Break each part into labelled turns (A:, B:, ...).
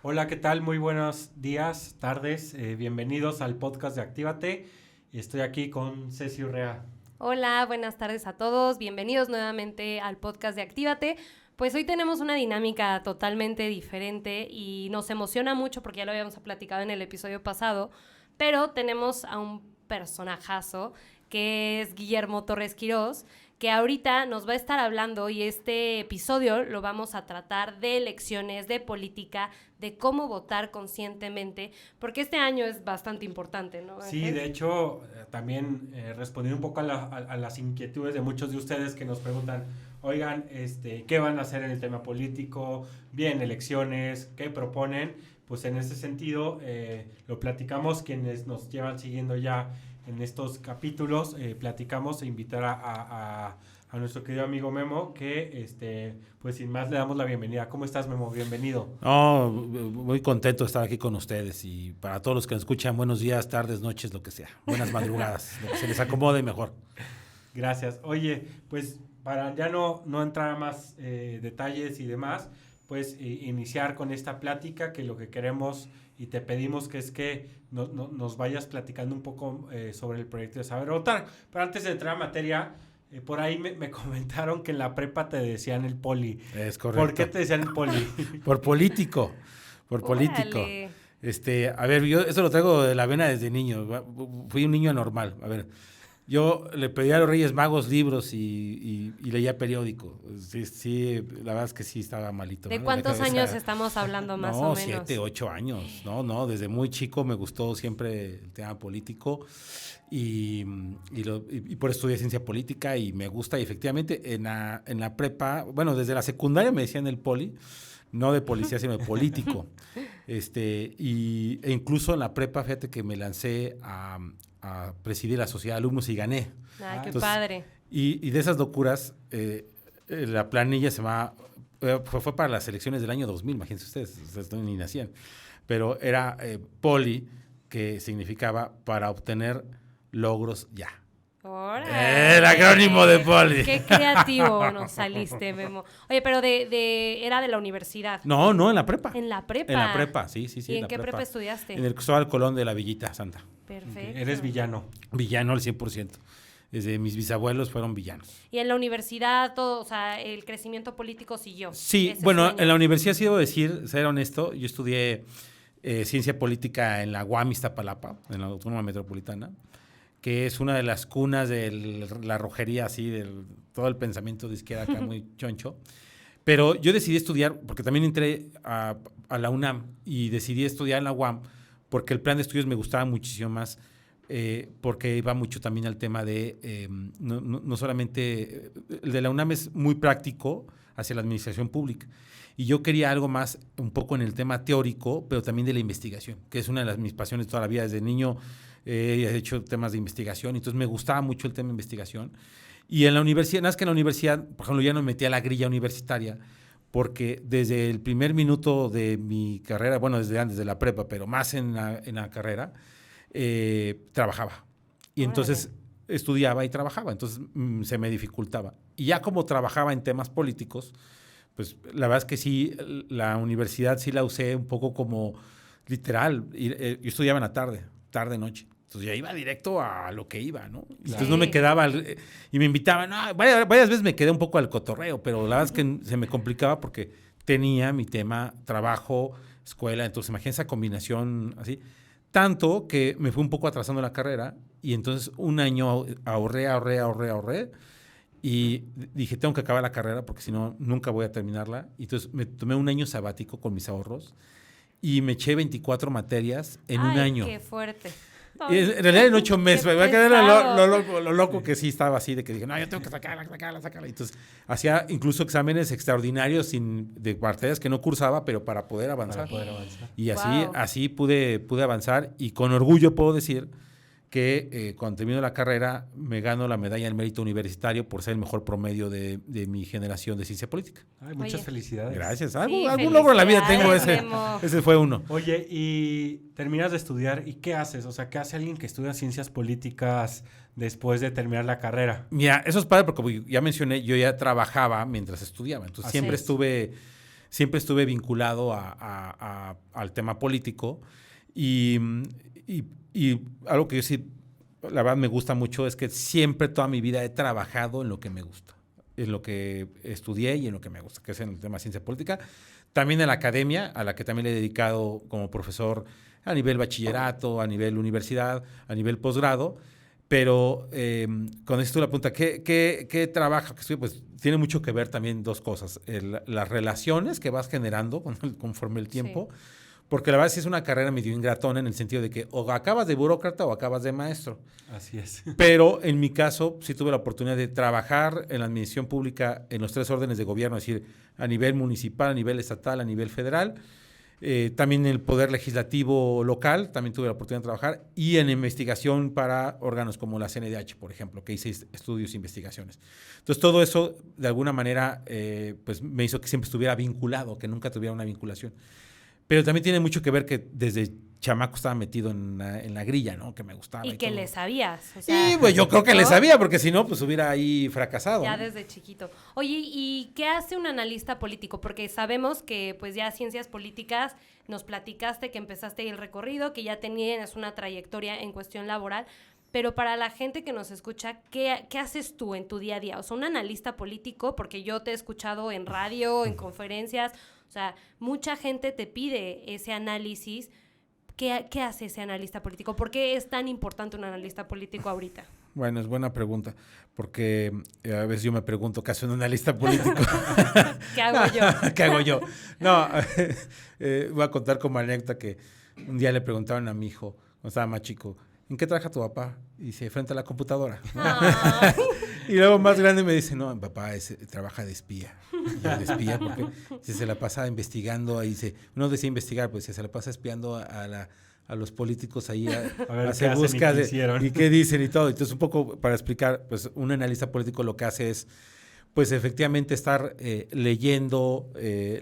A: Hola, ¿qué tal? Muy buenos días, tardes. Bienvenidos al podcast de Actívate. Estoy aquí con Ceci Urrea.
B: Hola, buenas tardes a todos. Bienvenidos nuevamente al podcast de Actívate. Pues hoy tenemos una dinámica totalmente diferente y nos emociona mucho porque ya lo habíamos platicado en el episodio pasado, pero tenemos a un personajazo que es Guillermo Torres Quirós, que ahorita nos va a estar hablando y este episodio lo vamos a tratar de elecciones, de política, de cómo votar conscientemente, porque este año es bastante importante, ¿no, Ángel?
A: Sí, de hecho, también respondiendo un poco a las inquietudes de muchos de ustedes que nos preguntan, oigan, ¿qué van a hacer en el tema político? Bien, elecciones, ¿qué proponen? Pues en ese sentido, lo platicamos quienes nos llevan siguiendo ya en estos capítulos, platicamos e invitar a nuestro querido amigo Memo, que pues sin más le damos la bienvenida. ¿Cómo estás, Memo? Bienvenido.
C: No, muy contento de estar aquí con ustedes y para todos los que nos escuchan, buenos días, tardes, noches, lo que sea. Buenas madrugadas, lo que se les acomode mejor.
A: Gracias. Oye, pues para ya no entrar a más detalles y demás, pues iniciar con esta plática que lo que queremos y te pedimos que es que nos vayas platicando un poco sobre el proyecto de Saber Votar. Pero antes de entrar a materia, por ahí me comentaron que en la prepa te decían el poli.
C: Es correcto.
A: ¿Por qué te decían el poli?
C: Por político, por político.
B: Órale.
C: A ver, yo eso lo traigo de la vena desde niño. Fui un niño anormal. A ver, yo le pedía a los Reyes Magos libros y leía periódico. Sí, la verdad es que sí estaba malito.
B: ¿De
C: ¿no?
B: cuántos
C: La cabeza.
B: años estamos hablando más o
C: No,
B: menos?
C: 7, 8 años. No, desde muy chico me gustó siempre el tema político y por eso estudié ciencia política y me gusta. Y efectivamente en la prepa, bueno, desde la secundaria me decían el poli, no de policía, sino de político. E incluso en la prepa, fíjate que me lancé a presidir la sociedad de alumnos y gané.
B: Ay, qué
C: Entonces,
B: padre.
C: Y de esas locuras, la planilla se llama, fue para las elecciones del año 2000, imagínense ustedes ni nacían, pero era poli, que significaba para obtener logros ya.
B: Órale.
C: El acrónimo de poli.
B: Qué creativo nos saliste, Memo. Oye, pero era de la universidad.
C: No, en la prepa.
B: En la prepa.
C: En la prepa, sí.
B: ¿Y en qué prepa estudiaste?
C: En el Cristóbal Colón de la Villita Santa.
B: Perfecto.
A: Eres villano.
C: Villano al 100%. Desde mis bisabuelos fueron villanos.
B: Y en la universidad, todo, o sea, el crecimiento político siguió.
C: Sí,
B: Ese
C: bueno,
B: sueño.
C: en la universidad sí debo decir, ser honesto, yo estudié ciencia política en la UAM Iztapalapa, en la Autónoma Metropolitana, que es una de las cunas de la rojería, así, de todo el pensamiento de izquierda acá muy choncho. Pero yo decidí estudiar, porque también entré a la UNAM y decidí estudiar en la UAM, porque el plan de estudios me gustaba muchísimo más, porque iba mucho también al tema de, no solamente, el de la UNAM es muy práctico hacia la administración pública, y yo quería algo más, un poco en el tema teórico, pero también de la investigación, que es una de mis pasiones toda la vida. Desde niño he hecho temas de investigación, entonces me gustaba mucho el tema de investigación. Y en la universidad, nada más que en la universidad, por ejemplo, ya no me metí a la grilla universitaria, porque desde el primer minuto de mi carrera, bueno, desde antes de la prepa, pero más en la carrera, trabajaba. Y entonces estudiaba y trabajaba, entonces se me dificultaba. Y ya como trabajaba en temas políticos, pues la verdad es que sí, la universidad sí la usé un poco como literal. Yo estudiaba en la tarde, noche. Entonces ya iba directo a lo que iba, ¿no?
A: Claro.
C: Entonces no me quedaba, y me invitaban, no, varias veces me quedé un poco al cotorreo, pero la verdad es que se me complicaba porque tenía mi tema trabajo, escuela, entonces imagínense esa combinación así. Tanto que me fui un poco atrasando la carrera y entonces un año ahorré y dije, tengo que acabar la carrera porque si no, nunca voy a terminarla. Y entonces me tomé un año sabático con mis ahorros y me eché 24 materias en un año.
B: Qué fuerte.
C: Y en realidad en 8 meses, me va a quedar
B: pesado.
C: lo loco que sí estaba así, de que dije, no, yo tengo que sacarla. Y entonces hacía incluso exámenes extraordinarios de materias que no cursaba, pero para poder avanzar. Y así pude avanzar y con orgullo puedo decir que cuando termino la carrera me gano la medalla del mérito universitario por ser el mejor promedio de mi generación de ciencia política.
A: Ay, muchas felicidades.
C: Gracias.
B: Sí,
C: Algún logro en la vida tengo
B: felicidades,
C: ese.
B: Memo.
C: Ese fue uno.
A: Oye, y terminas de estudiar, ¿y qué haces? O sea, ¿qué hace alguien que estudia ciencias políticas después de terminar la carrera?
C: Mira, eso es padre porque como ya mencioné, yo ya trabajaba mientras estudiaba. Entonces
A: Así
C: siempre
A: es.
C: estuve vinculado a al tema político. Y algo que yo sí, la verdad me gusta mucho, es que siempre toda mi vida he trabajado en lo que me gusta, en lo que estudié y en lo que me gusta, que es en el tema de ciencia política. También en la academia, a la que también le he dedicado como profesor a nivel bachillerato, a nivel universidad, a nivel posgrado. Pero cuando dices tú la pregunta, ¿qué trabajo? Pues tiene mucho que ver también dos cosas. Las relaciones que vas generando conforme el tiempo. Sí. Porque la verdad sí es una carrera medio ingratona en el sentido de que o acabas de burócrata o acabas de maestro.
A: Así es.
C: Pero en mi caso sí tuve la oportunidad de trabajar en la administración pública en los 3 órdenes de gobierno, es decir, a nivel municipal, a nivel estatal, a nivel federal. También en el Poder Legislativo local, también tuve la oportunidad de trabajar, y en investigación para órganos como la CNDH, por ejemplo, que hice estudios e investigaciones. Entonces, todo eso, de alguna manera, pues me hizo que siempre estuviera vinculado, que nunca tuviera una vinculación. Pero también tiene mucho que ver que desde chamaco estaba metido en la grilla, ¿no? Que me gustaba.
B: Y que
C: todo.
B: le sabías. O sea,
C: y pues yo creo que le sabía, porque si no, pues hubiera ahí fracasado.
B: Ya
C: ¿no?
B: desde chiquito. Oye, ¿y qué hace un analista político? Porque sabemos que pues ya ciencias políticas, nos platicaste que empezaste ahí el recorrido, que ya tenías una trayectoria en cuestión laboral, pero para la gente que nos escucha, ¿qué haces tú en tu día a día? O sea, un analista político, porque yo te he escuchado en radio, en conferencias, o sea, mucha gente te pide ese análisis. ¿Qué hace ese analista político? ¿Por qué es tan importante un analista político ahorita?
C: Bueno, es buena pregunta, porque a veces yo me pregunto qué hace un analista político.
B: ¿Qué hago yo?
C: ¿Qué hago yo? No, voy a contar como anécdota que un día le preguntaron a mi hijo, cuando estaba más chico, ¿en qué trabaja tu papá? Y dice, frente a la computadora. Y luego más grande me dice, no, mi papá trabaja de espía. Y yo, de espía, porque se la pasa investigando, ahí no decía investigar, pues se la pasa espiando a los políticos ahí a hacer buscas y qué dicen y todo. Entonces, un poco para explicar, pues un analista político lo que hace es, pues efectivamente estar leyendo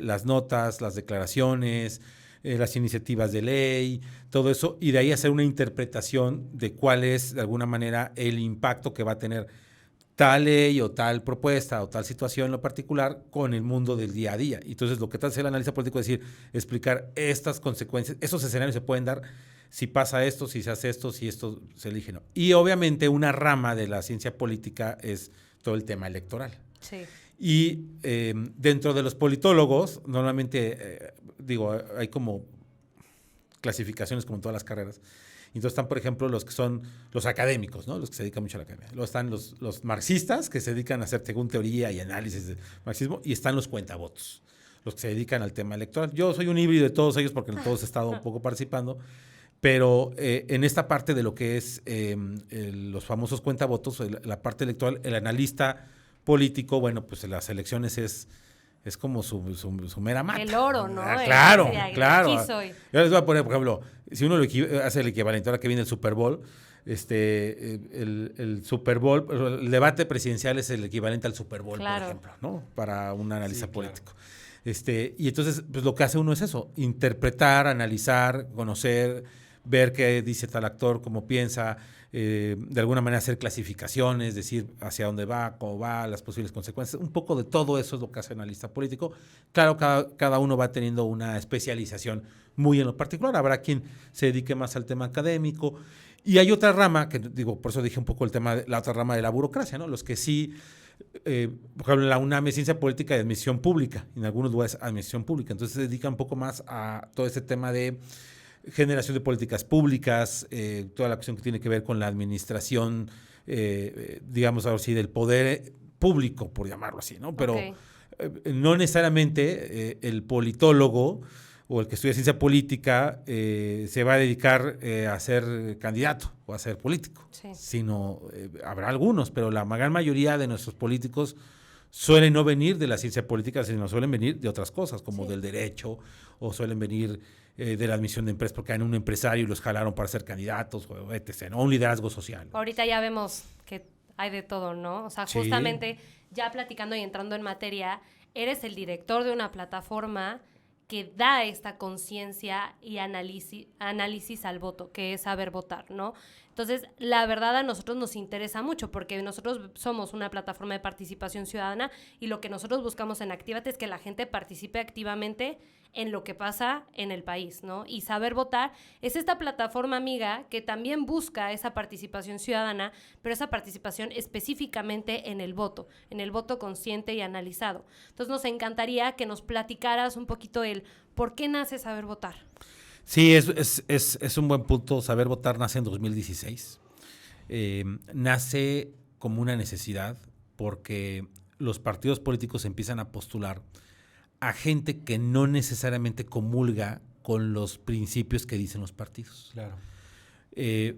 C: las notas, las declaraciones, las iniciativas de ley, todo eso, y de ahí hacer una interpretación de cuál es, de alguna manera, el impacto que va a tener tal ley o tal propuesta o tal situación en lo particular con el mundo del día a día. Entonces, lo que hace el analista político es decir, explicar estas consecuencias, esos escenarios se pueden dar si pasa esto, si se hace esto, si esto se elige, ¿no? Y obviamente una rama de la ciencia política es todo el tema electoral.
B: Sí.
C: Y dentro de los politólogos, normalmente, hay como clasificaciones como en todas las carreras. Entonces están, por ejemplo, los que son los académicos, ¿no? Los que se dedican mucho a la academia. Luego están los marxistas, que se dedican a hacer según teoría y análisis de marxismo, y están los cuentavotos, los que se dedican al tema electoral. Yo soy un híbrido de todos ellos porque en todos he estado un poco participando, pero en esta parte de lo que es los famosos cuentavotos, la parte electoral, el analista político, bueno, pues en las elecciones es como su mera mata.
B: El oro, ¿no?
C: Claro.
B: Aquí soy.
C: Yo les voy a poner, por ejemplo, si uno hace el equivalente, ahora que viene el Super Bowl, el Super Bowl, el debate presidencial es el equivalente al Super Bowl, claro, por ejemplo, ¿no? Para un analista político. Claro. Y entonces, pues lo que hace uno es eso, interpretar, analizar, conocer, ver qué dice tal actor, cómo piensa, de alguna manera hacer clasificaciones, decir hacia dónde va, cómo va, las posibles consecuencias. Un poco de todo eso es lo que hace el analista político. Claro, cada uno va teniendo una especialización muy en lo particular. Habrá quien se dedique más al tema académico. Y hay otra rama, que por eso dije un poco la otra rama de la burocracia, ¿no? Los que sí, por ejemplo, en la UNAM es ciencia política y administración pública, en algunos lugares administración pública. Entonces se dedica un poco más a todo ese tema de generación de políticas públicas, toda la cuestión que tiene que ver con la administración, digamos ahora sí, del poder público, por llamarlo así, ¿no? Pero no necesariamente el politólogo o el que estudia ciencia política se va a dedicar a ser candidato o a ser político, sino habrá algunos, pero la gran mayoría de nuestros políticos suelen no venir de la ciencia política, sino suelen venir de otras cosas, como del derecho, o suelen venir de la admisión de empresas porque eran un empresario y los jalaron para ser candidatos, o etc., ¿no? Un liderazgo social.
B: Ahorita ya vemos que hay de todo, ¿no? O sea, justamente ya platicando y entrando en materia, eres el director de una plataforma que da esta conciencia y análisis al voto, que es saber votar, ¿no? Entonces, la verdad a nosotros nos interesa mucho porque nosotros somos una plataforma de participación ciudadana y lo que nosotros buscamos en Actívate es que la gente participe activamente en lo que pasa en el país, ¿no? Y Saber Votar es esta plataforma amiga que también busca esa participación ciudadana, pero esa participación específicamente en el voto consciente y analizado. Entonces nos encantaría que nos platicaras un poquito el por qué nace Saber Votar.
C: Sí, es un buen punto. Saber Votar nace en 2016. Nace como una necesidad porque los partidos políticos empiezan a postular a gente que no necesariamente comulga con los principios que dicen los partidos.
A: Claro.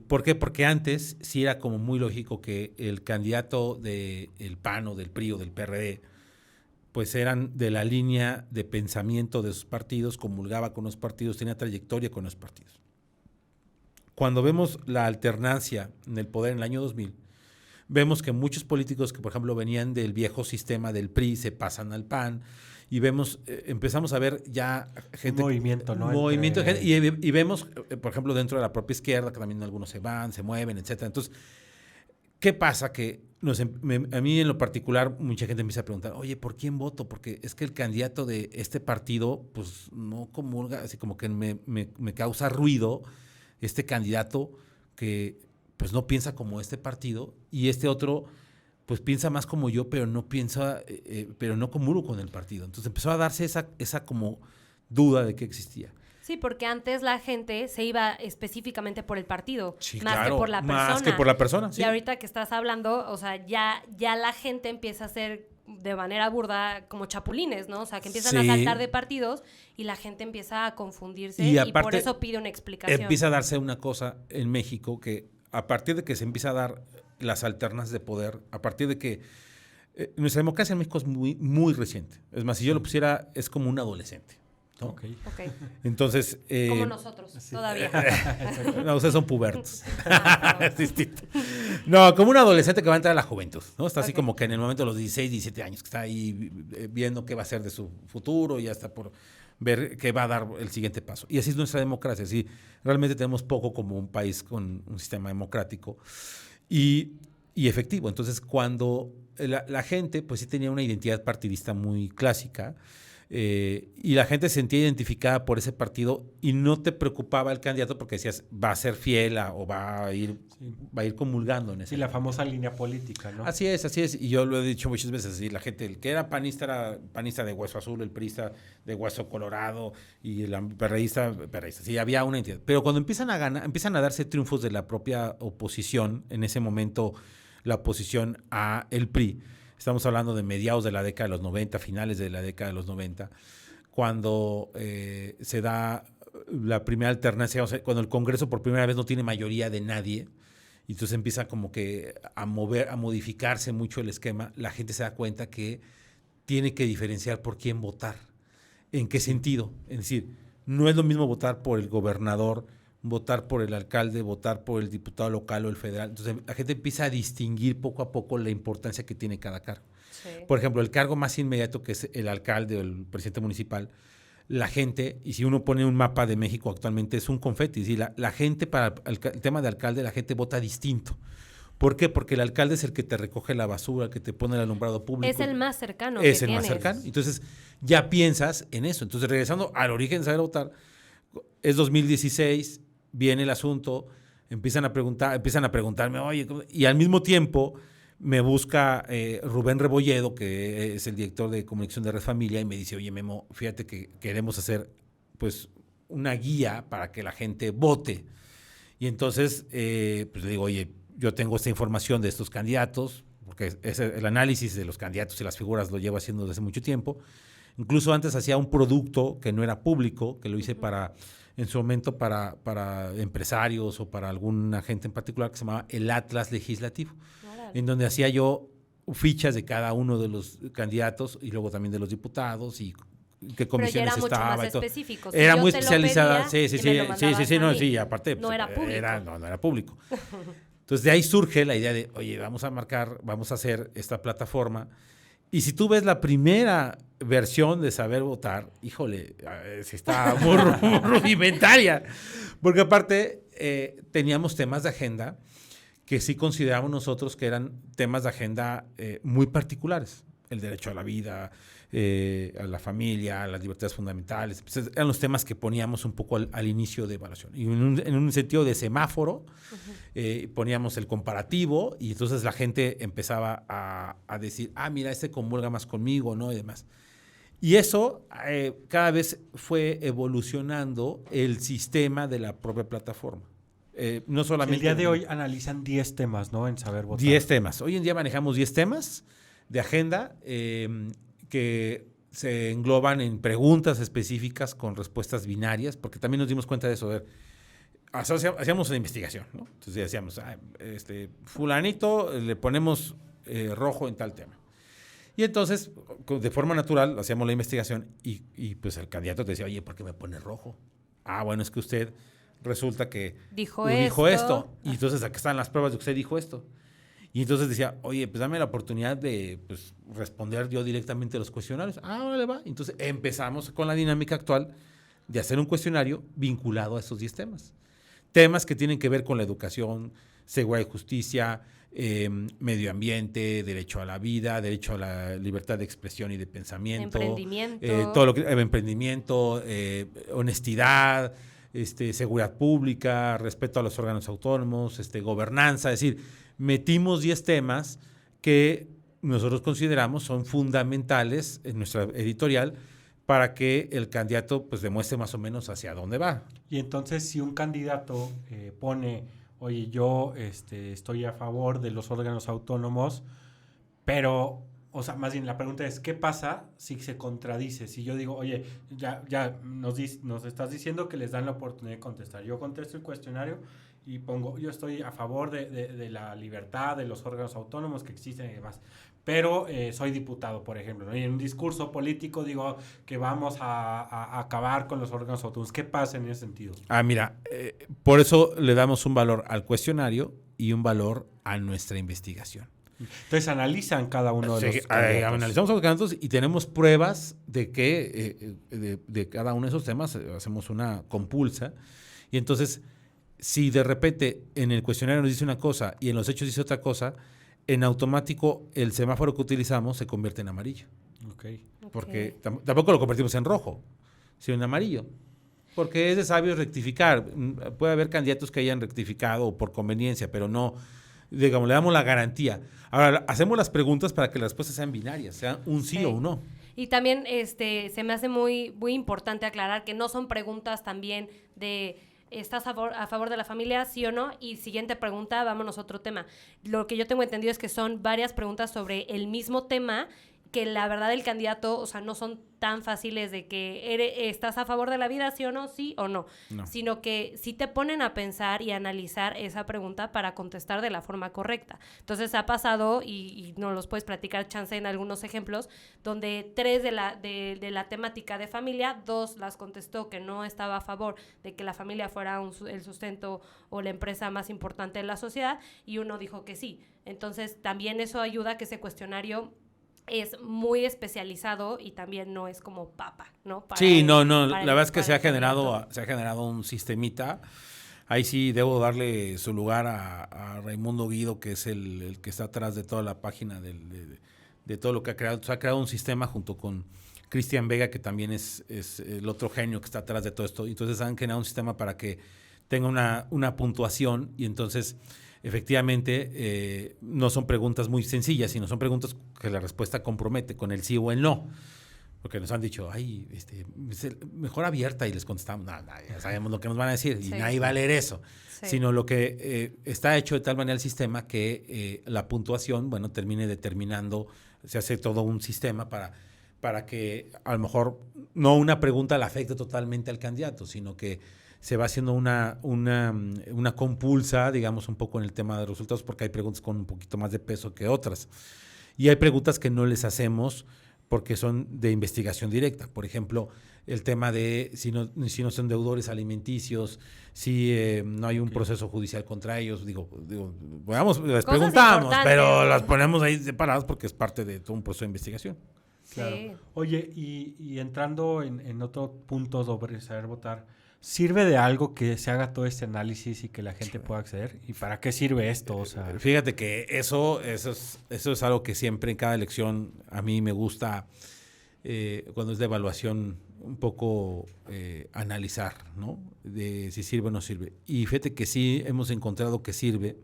C: ¿Por qué? Porque antes sí era como muy lógico que el candidato del PAN o del PRI o del PRD pues eran de la línea de pensamiento de sus partidos, comulgaba con los partidos, tenía trayectoria con los partidos. Cuando vemos la alternancia en el poder en el año 2000, vemos que muchos políticos que, por ejemplo, venían del viejo sistema del PRI se pasan al PAN y vemos, empezamos a ver ya gente...
A: Movimiento, ¿no?
C: Movimiento de gente, y vemos, por ejemplo, dentro de la propia izquierda, que también algunos se van, se mueven, etcétera. Entonces, ¿qué pasa? Que a mí en lo particular mucha gente empieza a preguntar, oye, ¿por quién voto? Porque es que el candidato de este partido pues no comulga, así como que me causa ruido este candidato que pues no piensa como este partido y este otro pues piensa más como yo, pero no piensa, pero no comulgo con el partido. Entonces empezó a darse esa como duda de que existía.
B: Sí, porque antes la gente se iba específicamente por el partido,
C: Sí,
B: más
C: claro,
B: que por la persona.
C: Más que por la persona, sí.
B: Y ahorita que estás hablando, o sea, ya la gente empieza a ser de manera burda como chapulines, ¿no? O sea, que empiezan a saltar de partidos y la gente empieza a confundirse y
C: aparte,
B: por eso pide una explicación.
C: Empieza a darse una cosa en México que a partir de que se empieza a dar las alternas de poder, a partir de que nuestra democracia en México es muy, muy reciente. Es más, si yo lo pusiera, es como un adolescente, ¿no?
A: Okay.
C: Entonces...
B: como nosotros, sí. Todavía.
C: No, ustedes son pubertos. Es distinto. No, como un adolescente que va a entrar a la juventud, ¿no? Está así como que en el momento de los 16, 17 años, que está ahí viendo qué va a ser de su futuro y hasta por ver qué va a dar el siguiente paso. Y así es nuestra democracia. Sí, realmente tenemos poco como un país con un sistema democrático y efectivo. Entonces, cuando la gente, pues sí tenía una identidad partidista muy clásica, y la gente se sentía identificada por ese partido y no te preocupaba el candidato porque decías, va a ser fiel o va a ir comulgando en ese.
A: Sí, la famosa línea política, ¿no?
C: Así es. Y yo lo he dicho muchas veces, así, la gente, el que era panista de hueso azul, el priista de hueso colorado y el perreísta. Sí, había una entidad. Pero cuando empiezan a darse triunfos de la propia oposición, en ese momento la oposición a el PRI, estamos hablando de mediados de la década de los 90, finales de la década de los 90, cuando se da la primera alternancia, o sea, cuando el Congreso por primera vez no tiene mayoría de nadie, y entonces empieza como que a modificarse mucho el esquema, la gente se da cuenta que tiene que diferenciar por quién votar. ¿En qué sentido? Es decir, no es lo mismo votar por el gobernador, votar por el alcalde, votar por el diputado local o el federal. Entonces la gente empieza a distinguir poco a poco la importancia que tiene cada cargo. Sí. Por ejemplo, el cargo más inmediato que es el alcalde o el presidente municipal, la gente, y si uno pone un mapa de México actualmente, es un confeti. ¿Sí? La gente para el tema de alcalde, la gente vota distinto. ¿Por qué? Porque el alcalde es el que te recoge la basura, el que te pone el alumbrado público.
B: Es el más cercano.
C: Es el más cercano. Entonces ya piensas en eso. Entonces regresando al origen de Saber Votar, es 2016, viene el asunto, empiezan a preguntarme, oye, y al mismo tiempo me busca Rubén Rebolledo, que es el director de comunicación de Red Familia, y me dice, oye, Memo, fíjate que queremos hacer pues una guía para que la gente vote. Y entonces, pues le digo, oye, yo tengo esta información de estos candidatos, porque el análisis de los candidatos y las figuras lo llevo haciendo desde hace mucho tiempo. Incluso antes hacía un producto que no era público, que lo hice en su momento para empresarios o para alguna gente en particular, que se llamaba el Atlas Legislativo, en donde hacía yo fichas de cada uno de los candidatos y luego también de los diputados y qué comisiones estaba.
B: Pero ya era mucho más específico.
C: Era muy especializada. Sí, aparte.
B: No era público.
C: No era público. Entonces de ahí surge la idea de, oye, vamos a hacer esta plataforma. Y si tú ves la primera versión de Saber Votar, híjole, está muy rudimentaria. Porque aparte, teníamos temas de agenda que sí consideramos nosotros que eran temas de agenda muy particulares. El derecho a la vida, a la familia, a las libertades fundamentales. Pues eran los temas que poníamos un poco al inicio de evaluación. Y en un sentido de semáforo, poníamos el comparativo y entonces la gente empezaba a decir, mira, este comulga más conmigo, ¿no? Y demás. Y eso cada vez fue evolucionando el sistema de la propia plataforma. No solamente...
A: El día de hoy analizan 10 temas, ¿no? En Saber Votar.
C: 10 temas. Hoy en día manejamos 10 temas de agenda que se engloban en preguntas específicas con respuestas binarias, porque también nos dimos cuenta de eso. Hacíamos una investigación, ¿no? Entonces decíamos, fulanito le ponemos rojo en tal tema. Y entonces, de forma natural, hacíamos la investigación y pues el candidato te decía, oye, ¿por qué me pone rojo? Bueno, es que usted resulta que
B: dijo
C: esto. Y entonces aquí están las pruebas de que usted dijo esto. Y entonces decía, oye, pues dame la oportunidad de responder yo directamente a los cuestionarios. Órale, va. Entonces empezamos con la dinámica actual de hacer un cuestionario vinculado a esos 10 temas. Temas que tienen que ver con la educación, seguridad y justicia, medio ambiente, derecho a la vida, derecho a la libertad de expresión y de pensamiento.
B: Emprendimiento.
C: Todo lo que emprendimiento, honestidad, seguridad pública, respeto a los órganos autónomos, gobernanza, es decir, metimos 10 temas que nosotros consideramos son fundamentales en nuestra editorial para que el candidato pues demuestre más o menos hacia dónde va.
A: Y entonces si un candidato pone, oye, yo estoy a favor de los órganos autónomos, pero, o sea, más bien la pregunta es, ¿qué pasa si se contradice? Si yo digo, oye, ya nos estás diciendo que les dan la oportunidad de contestar. Yo contesto el cuestionario y pongo, yo estoy a favor de la libertad, de los órganos autónomos que existen y demás. Pero soy diputado, por ejemplo, ¿no? Y en un discurso político digo que vamos a acabar con los órganos autónomos. ¿Qué pasa en ese sentido?
C: Mira, por eso le damos un valor al cuestionario y un valor a nuestra investigación.
A: Entonces analizan cada uno de los candidatos.
C: Analizamos a los candidatos y tenemos pruebas de que de cada uno de esos temas hacemos una compulsa. Y entonces, si de repente en el cuestionario nos dice una cosa y en los hechos dice otra cosa, en automático el semáforo que utilizamos se convierte en amarillo.
A: Okay.
C: Porque tampoco lo convertimos en rojo, sino en amarillo. Porque es de sabios rectificar. Puede haber candidatos que hayan rectificado por conveniencia, pero no, digamos, le damos la garantía. Ahora, hacemos las preguntas para que las respuestas sean binarias, sean un sí o un no.
B: Y también se me hace muy, muy importante aclarar que no son preguntas también de ¿estás a favor de la familia, sí o no? Y siguiente pregunta, vámonos a otro tema. Lo que yo tengo entendido es que son varias preguntas sobre el mismo tema, que la verdad el candidato, o sea, no son tan fáciles de que estás a favor de la vida, sí o no, sino que sí te ponen a pensar y a analizar esa pregunta para contestar de la forma correcta. Entonces ha pasado, y nos los puedes platicar, chance, en algunos ejemplos, donde 3 de la temática de familia, 2 las contestó que no estaba a favor de que la familia fuera el sustento o la empresa más importante de la sociedad, y 1 dijo que sí. Entonces también eso ayuda a que ese cuestionario es muy especializado y también no es como papa, ¿no?
C: La verdad es que se ha generado un sistemita. Ahí sí debo darle su lugar a Raimundo Guido, que es el que está atrás de toda la página de todo lo que ha creado. Se ha creado un sistema junto con Cristian Vega, que también es el otro genio que está atrás de todo esto. Entonces han generado un sistema para que tenga una puntuación y entonces efectivamente no son preguntas muy sencillas, sino son preguntas que la respuesta compromete con el sí o el no. Porque nos han dicho, mejor abierta, y les contestamos, ya sabemos lo que nos van a decir, y nadie va a leer eso. Sí. Sino lo que está hecho de tal manera el sistema que la puntuación, termine determinando, se hace todo un sistema para que a lo mejor no una pregunta le afecte totalmente al candidato, sino que se va haciendo una compulsa, digamos, un poco en el tema de resultados, porque hay preguntas con un poquito más de peso que otras. Y hay preguntas que no les hacemos porque son de investigación directa. Por ejemplo, el tema de si no son deudores alimenticios, si no hay un proceso judicial contra ellos. Les preguntamos, pero las ponemos ahí separadas porque es parte de todo un proceso de investigación.
A: Claro. Sí. Oye, y entrando en otro punto sobre Saber Votar, ¿Sirve de algo que se haga todo este análisis y que la gente pueda acceder? ¿Y para qué sirve esto? O sea,
C: fíjate que eso es algo que siempre en cada elección a mí me gusta, cuando es de evaluación, un poco analizar, ¿no? De si sirve o no sirve. Y fíjate que sí hemos encontrado que sirve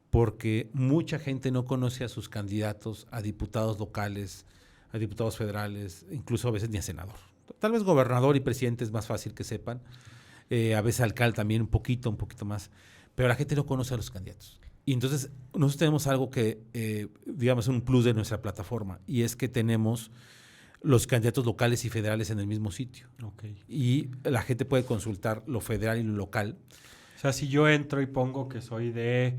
C: porque mucha gente no conoce a sus candidatos, a diputados locales, a diputados federales, incluso a veces ni a senador. Tal vez gobernador y presidente es más fácil que sepan, a veces alcalde también un poquito más, pero la gente no conoce a los candidatos. Y entonces nosotros tenemos algo que, digamos, un plus de nuestra plataforma, y es que tenemos los candidatos locales y federales en el mismo sitio.
A: okay.
C: Y la gente puede consultar lo federal y lo local.
A: O sea, si yo entro y pongo que soy de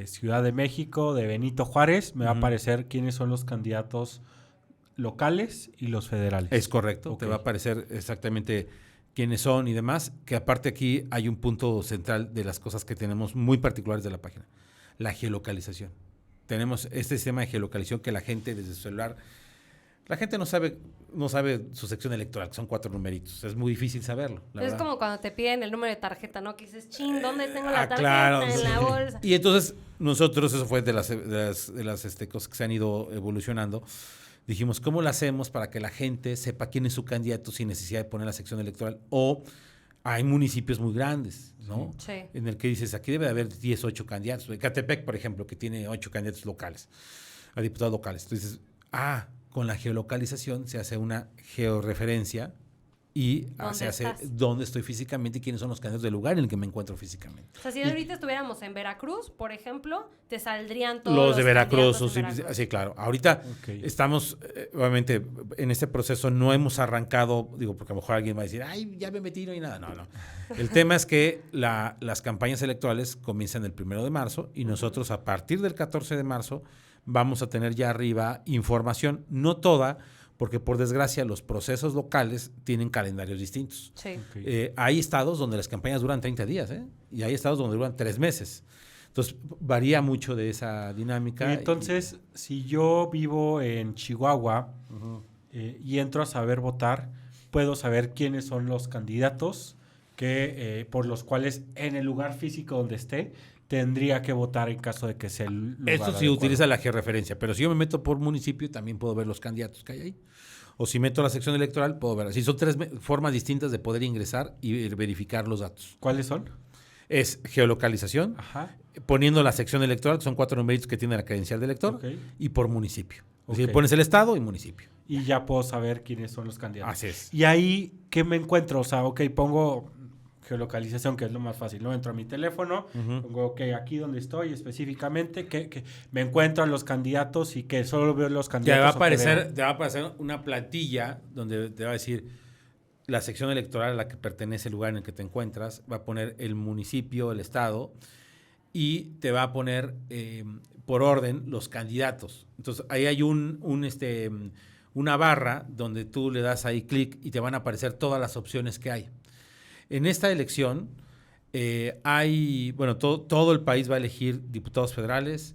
A: Ciudad de México, de Benito Juárez, me va a aparecer quiénes son los candidatos locales y los federales.
C: Es correcto,
A: Okay.
C: te va a aparecer exactamente quiénes son y demás, que aparte aquí hay un punto central de las cosas que tenemos muy particulares de la página, la geolocalización. Tenemos este sistema de geolocalización que la gente desde su celular, la gente no sabe su sección electoral, que son 4 numeritos, es muy difícil saberlo.
B: Es como cuando te piden el número de tarjeta, ¿no? Que dices, chin, ¿dónde tengo la tarjeta?
C: Claro,
B: en la bolsa.
C: Y entonces nosotros, eso fue de las cosas que se han ido evolucionando. Dijimos, ¿cómo lo hacemos para que la gente sepa quién es su candidato sin necesidad de poner la sección electoral? O hay municipios muy grandes, ¿no?
B: Sí.
C: En el que dices, aquí debe de haber 10, 8 candidatos. Ecatepec, por ejemplo, que tiene 8 candidatos locales, a diputados locales. Entonces, con la geolocalización se hace una georreferencia y se hace dónde estoy físicamente y quiénes son los candidatos del lugar en el que me encuentro físicamente.
B: O sea, si ahorita estuviéramos en Veracruz, por ejemplo, te saldrían todos
C: los de Veracruz.
B: Veracruz.
C: Sí, claro. Ahorita estamos, obviamente, en este proceso no hemos arrancado, digo, porque a lo mejor alguien va a decir, ay, ya me metí, no hay nada. No. El tema es que las campañas electorales comienzan el 1 de marzo y nosotros a partir del 14 de marzo vamos a tener ya arriba información, no toda, porque por desgracia los procesos locales tienen calendarios distintos.
B: Sí.
C: Hay estados donde las campañas duran 30 días, y hay estados donde duran 3 meses. Entonces, varía mucho de esa dinámica.
A: Y entonces, si yo vivo en Chihuahua y entro a saber votar, puedo saber quiénes son los candidatos por los cuales en el lugar físico donde esté tendría que votar en caso de que sea el lugar
C: Esto sí
A: adecuado.
C: utiliza la georreferencia, pero si yo me meto por municipio, también puedo ver los candidatos que hay ahí. O si meto la sección electoral, puedo ver. Así son 3 formas distintas de poder ingresar y verificar los datos.
A: ¿Cuáles son?
C: Es geolocalización, poniendo la sección electoral, que son 4 numeritos que tiene la credencial de elector, y por municipio. Es decir, pones el estado y municipio.
A: Y ya puedo saber quiénes son los candidatos.
C: Así es.
A: Y ahí, ¿qué me encuentro? O sea, pongo geolocalización, que es lo más fácil, ¿no? Entro a mi teléfono, pongo, aquí donde estoy específicamente, que me encuentro a los candidatos y que solo veo los candidatos.
C: Te va a aparecer una plantilla donde te va a decir la sección electoral a la que pertenece el lugar en el que te encuentras, va a poner el municipio, el estado, y te va a poner por orden los candidatos. Entonces, ahí hay una barra donde tú le das ahí clic y te van a aparecer todas las opciones que hay. En esta elección todo el país va a elegir diputados federales,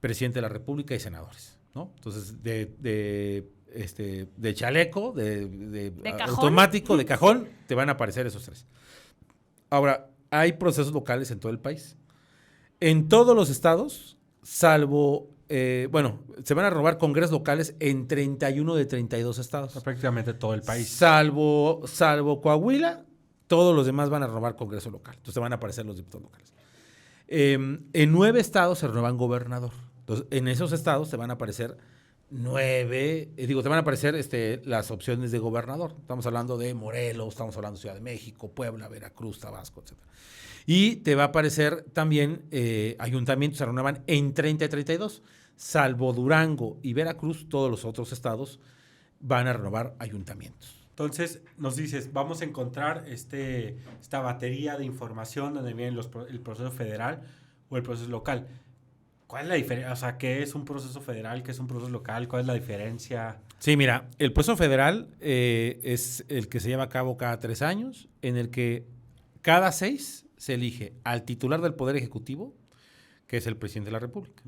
C: presidente de la República y senadores, ¿no? Entonces, de chaleco, de automático, de cajón, te van a aparecer esos 3. Ahora, hay procesos locales en todo el país. En todos los estados, salvo, se van a robar congresos locales en 31 de 32 estados.
A: Prácticamente todo el país.
C: Salvo Coahuila, todos los demás van a robar congreso local. Entonces, te van a aparecer los diputados locales. En 9 estados se renuevan gobernador. Entonces, en esos estados te van a aparecer las opciones de gobernador. Estamos hablando de Morelos, estamos hablando de Ciudad de México, Puebla, Veracruz, Tabasco, etc. Y te va a aparecer también ayuntamientos se renuevan en 30 y 32. Salvo Durango y Veracruz, todos los otros estados van a renovar ayuntamientos.
A: Entonces, nos dices, vamos a encontrar esta batería de información donde viene el proceso federal o el proceso local. ¿Cuál es la diferencia? O sea, ¿qué es un proceso federal? ¿Qué es un proceso local? ¿Cuál es la diferencia?
C: Sí, mira, el proceso federal es el que se lleva a cabo cada 3 años, en el que cada 6 se elige al titular del Poder Ejecutivo, que es el presidente de la República.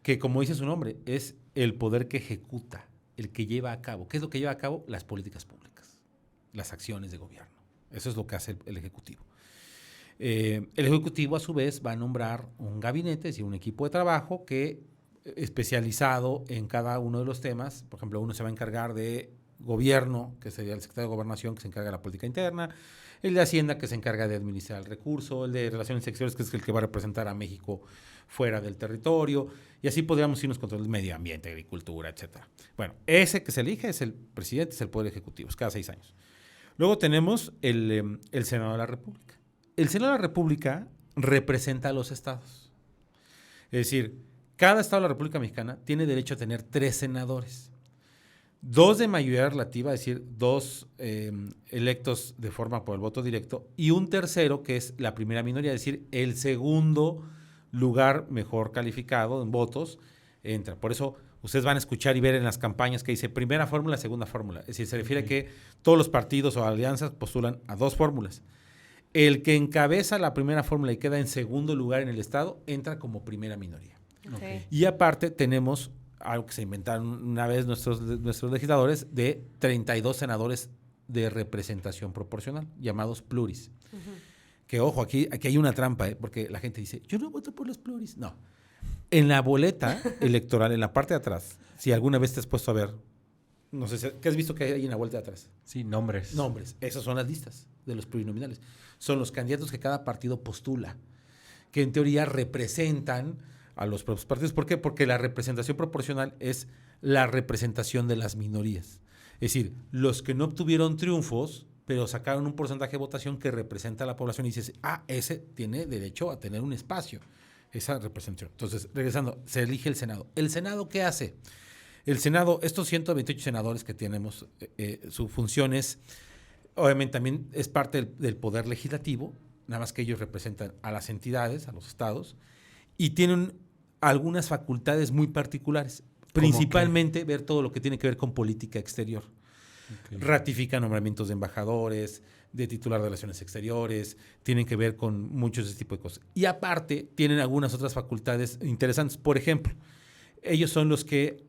C: Que, como dice su nombre, es el poder que ejecuta, el que lleva a cabo. ¿Qué es lo que lleva a cabo? Las políticas públicas, las acciones de gobierno. Eso es lo que hace el Ejecutivo. El Ejecutivo, a su vez, va a nombrar un gabinete, es decir, un equipo de trabajo que especializado en cada uno de los temas. Por ejemplo, uno se va a encargar de gobierno, que sería el secretario de Gobernación, que se encarga de la política interna, el de Hacienda, que se encarga de administrar el recurso, el de Relaciones Exteriores, que es el que va a representar a México fuera del territorio, y así podríamos irnos contra el medio ambiente, agricultura, etcétera. Bueno, ese que se elige es el presidente, es el Poder Ejecutivo, es cada 6 años. Luego tenemos el Senado de la República. El Senado de la República representa a los estados. Es decir, cada estado de la República Mexicana tiene derecho a tener 3 senadores. 2 de mayoría relativa, es decir, 2 electos de forma por el voto directo, y un tercero que es la primera minoría, es decir, el segundo lugar mejor calificado en votos entra. Por eso ustedes van a escuchar y ver en las campañas que dice primera fórmula, segunda fórmula. Es decir, se refiere a que todos los partidos o alianzas postulan a 2 fórmulas. El que encabeza la primera fórmula y queda en segundo lugar en el estado entra como primera minoría.
B: Okay.
C: Y aparte tenemos algo que se inventaron una vez nuestros legisladores, de 32 senadores de representación proporcional, llamados pluris. Que ojo, aquí hay una trampa, porque la gente dice, yo no voto por los pluris. No. En la boleta electoral, en la parte de atrás, si alguna vez te has puesto a ver, no sé, ¿qué has visto que hay ahí en la vuelta de atrás?
A: Sí, nombres.
C: Nombres. Esas son las listas de los plurinominales. Son los candidatos que cada partido postula, que en teoría representan a los propios partidos. ¿Por qué? Porque la representación proporcional es la representación de las minorías. Es decir, los que no obtuvieron triunfos, pero sacaron un porcentaje de votación que representa a la población y dices, ese tiene derecho a tener un espacio, esa representación. Entonces, regresando, se elige el Senado. ¿El Senado qué hace? El Senado, estos 128 senadores que tenemos, su función es, obviamente también es parte del poder legislativo, nada más que ellos representan a las entidades, a los estados, y tienen algunas facultades muy particulares, principalmente ver todo lo que tiene que ver con política exterior. Okay. Ratifican nombramientos de embajadores, de titular de relaciones exteriores, tienen que ver con muchos de ese tipo de cosas. Y aparte, tienen algunas otras facultades interesantes. Por ejemplo, ellos son los que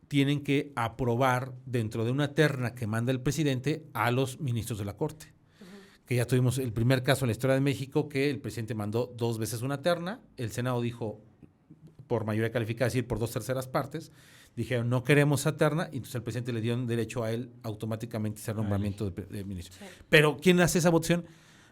C: tienen que aprobar dentro de una terna que manda el presidente a los ministros de la Corte. Que ya tuvimos el primer caso en la historia de México, que el presidente mandó 2 veces una terna, el Senado dijo por mayoría calificada, es decir, por 2/3 partes, dijeron no queremos esa terna, y entonces el presidente le dio derecho a él automáticamente a hacer nombramiento de ministro. Sí. Pero ¿quién hace esa votación?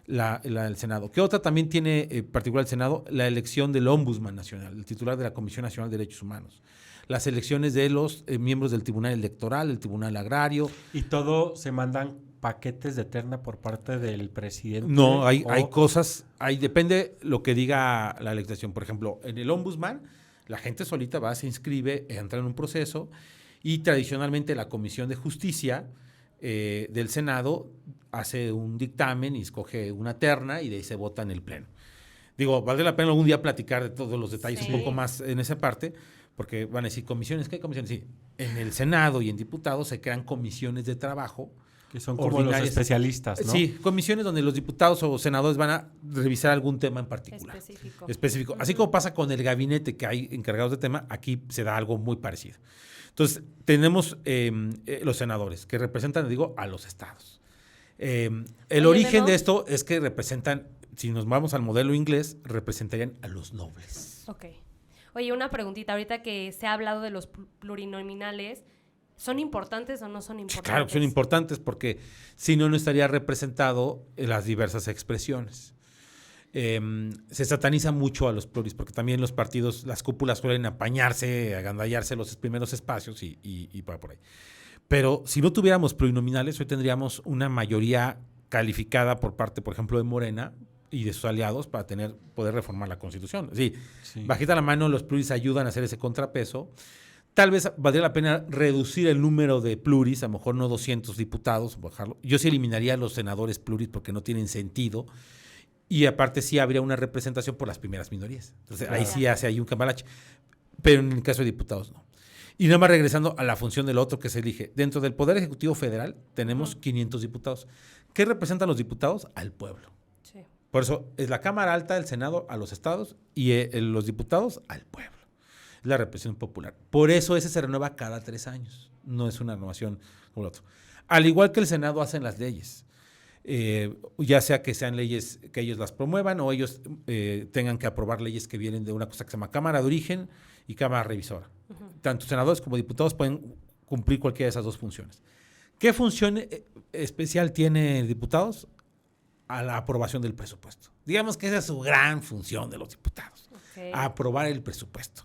C: El Senado. ¿Qué otra también tiene particular el Senado? La elección del Ombudsman Nacional, el titular de la Comisión Nacional de Derechos Humanos. Las elecciones de los miembros del Tribunal Electoral, el Tribunal Agrario.
A: Y todo se mandan paquetes de terna por parte del presidente.
C: No, hay cosas, depende lo que diga la legislación. Por ejemplo, en el Ombudsman, la gente solita va, se inscribe, entra en un proceso, y tradicionalmente la Comisión de Justicia del Senado hace un dictamen y escoge una terna y de ahí se vota en el Pleno. Digo, vale la pena algún día platicar de todos los detalles un poco más en esa parte, porque van a decir comisiones. ¿Qué comisiones? Sí, en el Senado y en diputados se crean comisiones de trabajo.
A: Que son como los especialistas, ¿no?
C: Sí, comisiones donde los diputados o senadores van a revisar algún tema en particular. Específico. Así como pasa con el gabinete que hay encargados de tema, aquí se da algo muy parecido. Entonces, tenemos los senadores que representan, a los estados. El origen de esto es que representan, si nos vamos al modelo inglés, representarían a los nobles.
B: Ok. Oye, una preguntita. Ahorita que se ha hablado de los plurinominales, ¿son importantes o no son importantes?
C: Claro que son importantes, porque si no, no estaría representado en las diversas expresiones. Se sataniza mucho a los pluris, porque también los partidos, las cúpulas suelen apañarse, agandallarse los primeros espacios y por ahí. Pero si no tuviéramos plurinominales, hoy tendríamos una mayoría calificada por parte, por ejemplo, de Morena y de sus aliados para poder reformar la Constitución. Sí. Bajita la mano, los pluris ayudan a hacer ese contrapeso. Tal vez valdría la pena reducir el número de pluris, a lo mejor no 200 diputados, bajarlo. Yo sí eliminaría a los senadores pluris porque no tienen sentido. Y aparte sí habría una representación por las primeras minorías. Entonces ahí sí hace ahí un cambalache. Pero en el caso de diputados no. Y nada más regresando a la función del otro que se elige. Dentro del Poder Ejecutivo Federal tenemos 500 diputados. ¿Qué representan los diputados? Al pueblo. Sí. Por eso es la Cámara Alta, el Senado a los estados y los diputados al pueblo. Es la represión popular. Por eso ese se renueva cada 3 años. No es una renovación como el otro. Al igual que el Senado hacen las leyes. ya sea que sean leyes que ellos las promuevan o ellos tengan que aprobar leyes que vienen de una cosa que se llama Cámara de Origen y Cámara Revisora. Tanto senadores como diputados pueden cumplir cualquiera de esas dos funciones. ¿Qué función especial tiene diputados? A la aprobación del presupuesto. Digamos que esa es su gran función de los diputados, aprobar el presupuesto.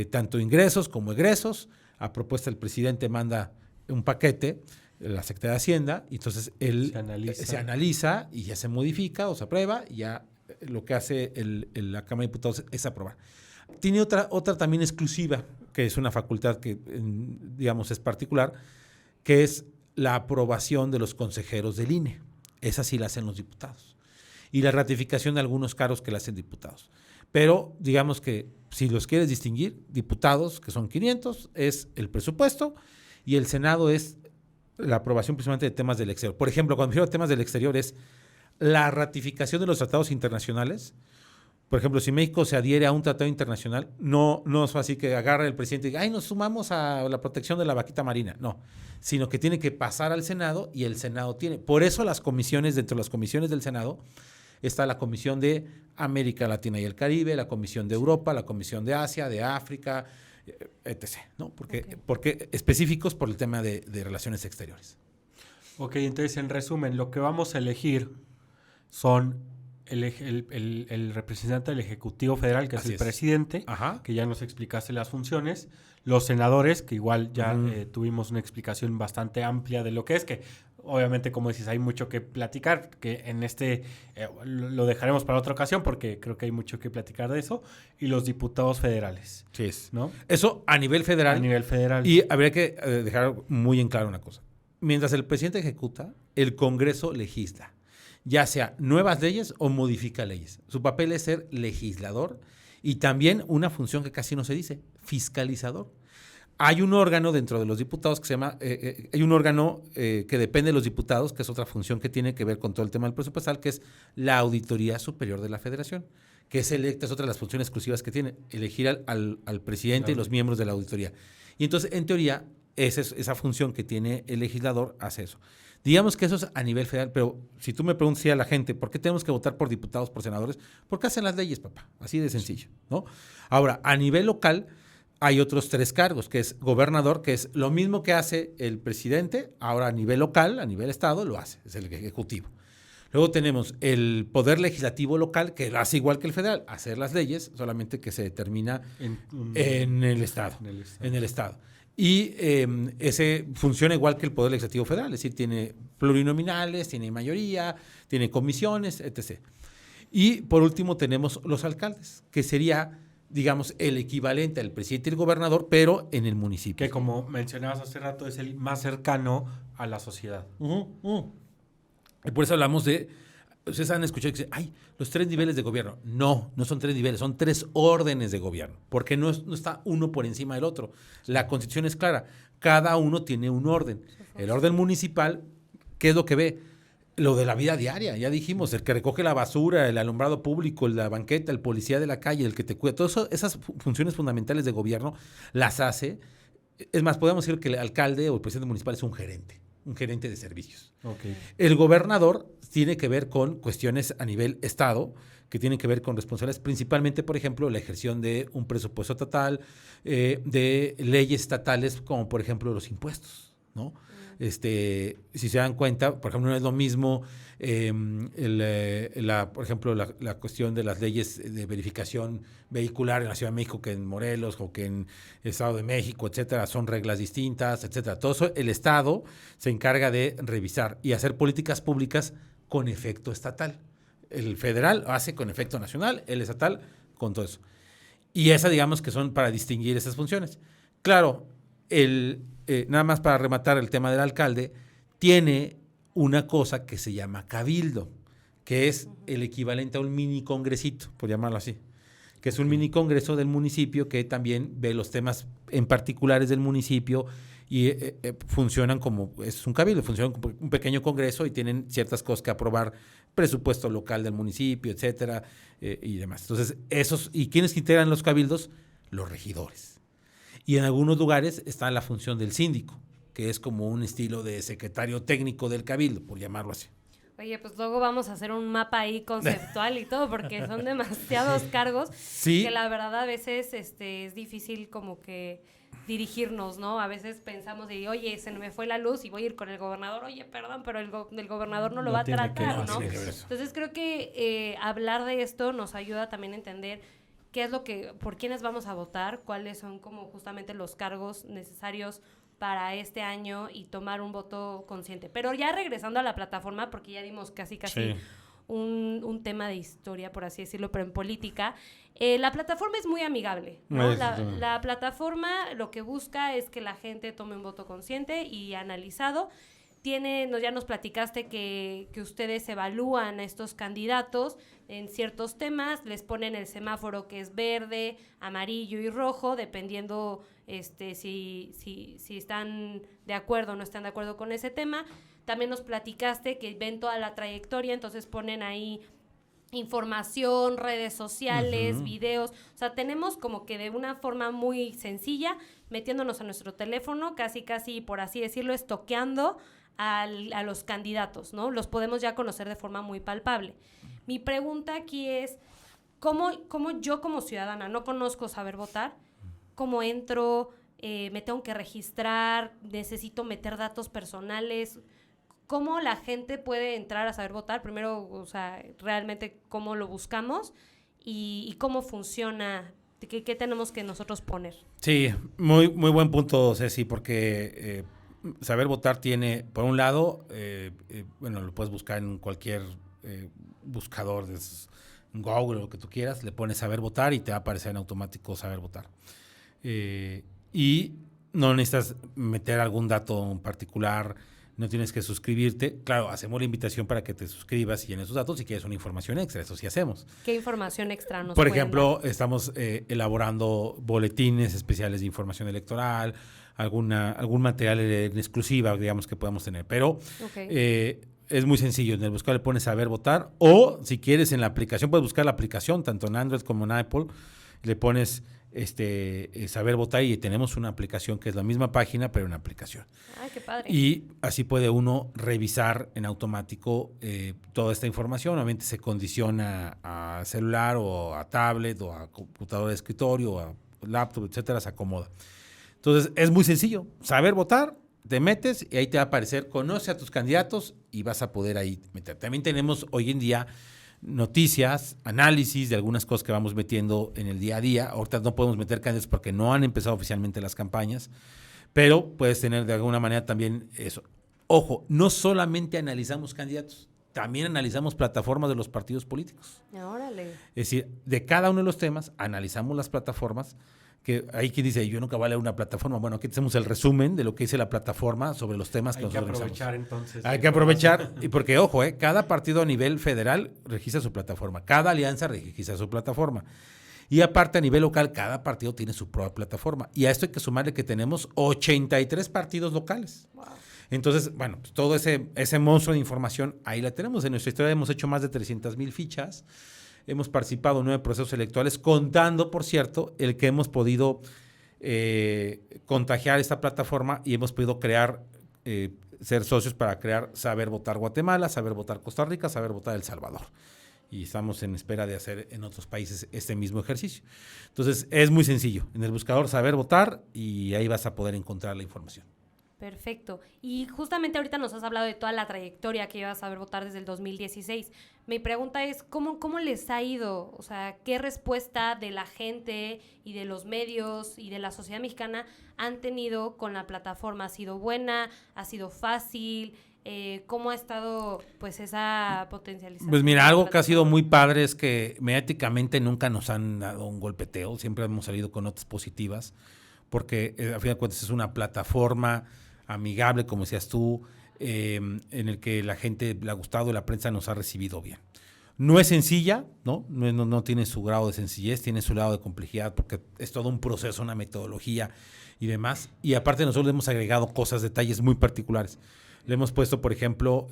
C: Tanto ingresos como egresos. A propuesta del presidente manda un paquete, la Secretaría de Hacienda, y entonces él se analiza y ya se modifica o se aprueba, y ya lo que hace la Cámara de Diputados es aprobar. Tiene otra también exclusiva, que es una facultad que, digamos, es particular, que es la aprobación de los consejeros del INE. Esa sí la hacen los diputados. Y la ratificación de algunos cargos que la hacen diputados. Pero digamos que si los quieres distinguir, diputados, que son 500, es el presupuesto, y el Senado es la aprobación principalmente de temas del exterior. Por ejemplo, cuando me refiero a temas del exterior es la ratificación de los tratados internacionales. Por ejemplo, si México se adhiere a un tratado internacional, no es así que agarra el presidente y diga, nos sumamos a la protección de la vaquita marina. No, sino que tiene que pasar al Senado y el Senado tiene. Por eso las comisiones, dentro de las comisiones del Senado, está la Comisión de América Latina y el Caribe, la Comisión de Europa, la Comisión de Asia, de África, etc., ¿no? Porque específicos por el tema de relaciones exteriores.
A: Ok, entonces en resumen, lo que vamos a elegir son el representante del Ejecutivo Federal, que es el presidente, que ya nos explicaste las funciones, los senadores, que igual ya tuvimos una explicación bastante amplia de lo que es, que obviamente, como dices, hay mucho que platicar, que en lo dejaremos para otra ocasión porque creo que hay mucho que platicar de eso, y los diputados federales.
C: Sí es.
A: ¿No?
C: Eso a nivel federal.
A: A nivel federal.
C: Y habría que dejar muy en claro una cosa. Mientras el presidente ejecuta, el Congreso legisla, ya sea nuevas leyes o modifica leyes. Su papel es ser legislador y también una función que casi no se dice, fiscalizador. Hay un órgano dentro de los diputados que se llama, hay un órgano que depende de los diputados, que es otra función que tiene que ver con todo el tema del presupuestal, que es la Auditoría Superior de la Federación, que es electa, es otra de las funciones exclusivas que tiene, elegir al presidente y los miembros de la auditoría. Y entonces, en teoría, esa función que tiene el legislador hace eso. Digamos que eso es a nivel federal, pero si tú me preguntas a la gente, ¿por qué tenemos que votar por diputados, por senadores? Porque hacen las leyes, papá, así de sencillo, ¿no? Ahora, a nivel local, hay otros 3 cargos, que es gobernador, que es lo mismo que hace el presidente, ahora a nivel local, a nivel estado, lo hace, es el ejecutivo. Luego tenemos el poder legislativo local, que lo hace igual que el federal, hacer las leyes, solamente que se determina en el estado. Y ese funciona igual que el poder legislativo federal, es decir, tiene plurinominales, tiene mayoría, tiene comisiones, etc. Y por último tenemos los alcaldes, que sería, digamos, el equivalente al presidente y el gobernador, pero en el municipio.
A: Que como mencionabas hace rato, es el más cercano a la sociedad.
C: Y por eso hablamos de, ustedes han escuchado que dicen, los 3 niveles de gobierno. No son 3 niveles, son 3 órdenes de gobierno, porque no está uno por encima del otro. La Constitución es clara, cada uno tiene un orden. El orden municipal, ¿qué es lo que ve? Lo de la vida diaria, ya dijimos, el que recoge la basura, el alumbrado público, la banqueta, el policía de la calle, el que te cuida, todas esas funciones fundamentales de gobierno las hace. Es más, podemos decir que el alcalde o el presidente municipal es un gerente de servicios.
A: Okay.
C: El gobernador tiene que ver con cuestiones a nivel estado, que tienen que ver con responsabilidades, principalmente, por ejemplo, la ejerción de un presupuesto estatal, de leyes estatales, como por ejemplo los impuestos, ¿no? Si se dan cuenta, por ejemplo, no es lo mismo por ejemplo, la cuestión de las leyes de verificación vehicular en la Ciudad de México que en Morelos o que en el Estado de México, etcétera, son reglas distintas, etcétera. Todo eso el Estado se encarga de revisar y hacer políticas públicas con efecto estatal. El federal hace con efecto nacional, el estatal con todo eso. Y esas, digamos, que son para distinguir esas funciones. Claro, nada más para rematar el tema del alcalde, tiene una cosa que se llama cabildo, que es el equivalente a un mini congresito, por llamarlo así, que es un mini congreso del municipio que también ve los temas en particulares del municipio y funcionan como, es un cabildo, funcionan como un pequeño congreso y tienen ciertas cosas que aprobar, presupuesto local del municipio, etcétera, y demás. Entonces, ¿y quiénes integran los cabildos? Los regidores. Y en algunos lugares está la función del síndico, que es como un estilo de secretario técnico del cabildo, por llamarlo así.
B: Oye, pues luego vamos a hacer un mapa ahí conceptual y todo, porque son demasiados cargos
C: Sí.
B: que la verdad a veces es difícil como que dirigirnos, ¿no? A veces pensamos de, oye, se me fue la luz y voy a ir con el gobernador, oye, perdón, pero el gobernador no lo
A: No
B: va a
A: tiene que-
B: tratar, ¿no?
A: así es.
B: Entonces creo que hablar de esto nos ayuda también a entender qué es lo que, por quiénes vamos a votar, cuáles son como justamente los cargos necesarios para este año y tomar un voto consciente. Pero ya regresando a la plataforma, porque ya dimos casi
C: Sí.
B: un tema de historia, por así decirlo, pero en política, la plataforma es muy amigable, ¿no? La plataforma lo que busca es que la gente tome un voto consciente y analizado. Ya nos platicaste que ustedes evalúan a estos candidatos en ciertos temas, les ponen el semáforo que es verde, amarillo y rojo, dependiendo si están de acuerdo o no están de acuerdo con ese tema. También nos platicaste que ven toda la trayectoria, entonces ponen ahí información, redes sociales, videos. O sea, tenemos como que de una forma muy sencilla, metiéndonos a nuestro teléfono, casi, por así decirlo, estoqueando a los candidatos, ¿no? Los podemos ya conocer de forma muy palpable. Mi pregunta aquí es, ¿cómo yo como ciudadana no conozco Saber Votar? ¿Cómo entro? ¿Me tengo que registrar? ¿Necesito meter datos personales? ¿Cómo la gente puede entrar a Saber Votar? Primero, o sea, realmente cómo lo buscamos y cómo funciona, qué tenemos que nosotros poner.
C: Sí, muy buen punto, Ceci, porque Saber Votar tiene, por un lado, bueno, lo puedes buscar en cualquier buscador, Google o lo que tú quieras, le pones Saber Votar y te va a aparecer en automático Saber Votar. Y no necesitas meter algún dato en particular, no tienes que suscribirte. Claro, hacemos la invitación para que te suscribas y llenes tus datos si quieres una información extra, eso sí hacemos.
B: ¿Qué información extra nos
C: Por
B: pueden
C: ejemplo,
B: dar?
C: estamos elaborando boletines especiales de información electoral, algún material en exclusiva, digamos, que podamos tener. Pero es muy sencillo. En el buscador le pones Saber Votar, o si quieres en la aplicación, puedes buscar la aplicación, tanto en Android como en Apple, le pones Saber Votar y tenemos una aplicación que es la misma página, pero en aplicación.
B: Ay, qué padre.
C: Y así puede uno revisar en automático toda esta información. Obviamente se condiciona a celular o a tablet o a computadora de escritorio o a laptop, etcétera, se acomoda. Entonces es muy sencillo. Saber Votar, te metes y ahí te va a aparecer, conoce a tus candidatos y vas a poder ahí meter. También tenemos hoy en día noticias, análisis de algunas cosas que vamos metiendo en el día a día. Ahorita no podemos meter candidatos porque no han empezado oficialmente las campañas, pero puedes tener de alguna manera también eso. Ojo, no solamente analizamos candidatos, también analizamos plataformas de los partidos políticos.
B: Órale.
C: Es decir, de cada uno de los temas analizamos las plataformas, que hay quien dice, yo nunca voy a leer una plataforma. Bueno, aquí tenemos el resumen de lo que dice la plataforma sobre los temas que nosotros
A: Hay que aprovechar
C: revisamos.
A: entonces.
C: Hay que aprovechar, y porque, ojo, cada partido a nivel federal registra su plataforma, cada alianza registra su plataforma. Y aparte, a nivel local, cada partido tiene su propia plataforma. Y a esto hay que sumarle que tenemos 83 partidos locales.
B: Wow.
C: Entonces, bueno, pues todo ese monstruo de información, ahí la tenemos. En nuestra historia hemos hecho más de 300,000 fichas. Hemos participado en 9 procesos electorales, contando, por cierto, el que hemos podido contagiar esta plataforma y hemos podido crear, ser socios para crear Saber Votar Guatemala, Saber Votar Costa Rica, Saber Votar El Salvador. Y estamos en espera de hacer en otros países este mismo ejercicio. Entonces, es muy sencillo. En el buscador Saber Votar y ahí vas a poder encontrar la información.
B: Perfecto. Y justamente ahorita nos has hablado de toda la trayectoria que llevas a Saber Votar desde el 2016. Mi pregunta es, ¿cómo les ha ido? O sea, ¿qué respuesta de la gente y de los medios y de la sociedad mexicana han tenido con la plataforma? ¿Ha sido buena? ¿Ha sido fácil? ¿Cómo ha estado pues esa potencialización?
C: Pues mira, algo que ha sido muy padre es que mediáticamente nunca nos han dado un golpeteo, siempre hemos salido con notas positivas, porque a fin de cuentas es una plataforma amigable, como decías tú, en el que la gente le ha gustado y la prensa nos ha recibido bien. No es sencilla, no tiene su grado de sencillez, tiene su lado de complejidad, porque es todo un proceso, una metodología y demás. Y aparte nosotros le hemos agregado cosas, detalles muy particulares. Le hemos puesto, por ejemplo,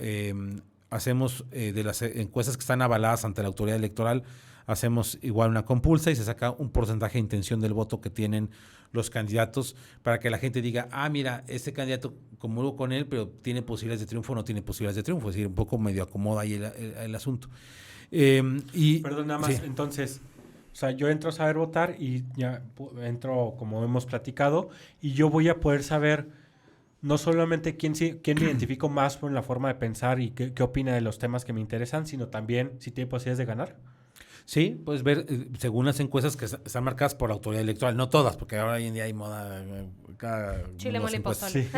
C: hacemos de las encuestas que están avaladas ante la autoridad electoral, hacemos igual una compulsa y se saca un porcentaje de intención del voto que tienen los candidatos para que la gente diga, mira, este candidato comulgo con él, pero tiene posibilidades de triunfo o no tiene posibilidades de triunfo. Es decir, un poco medio acomoda ahí el asunto.
A: Perdón, nada más, entonces, o sea, yo entro a saber votar y ya entro, como hemos platicado, y yo voy a poder saber no solamente quién me identifico más por la forma de pensar y qué opina de los temas que me interesan, sino también si tiene posibilidades de ganar.
C: Sí, puedes ver, según las encuestas que están marcadas por la autoridad electoral, no todas, porque ahora hoy en día hay moda,
B: Chile, mole y pozole.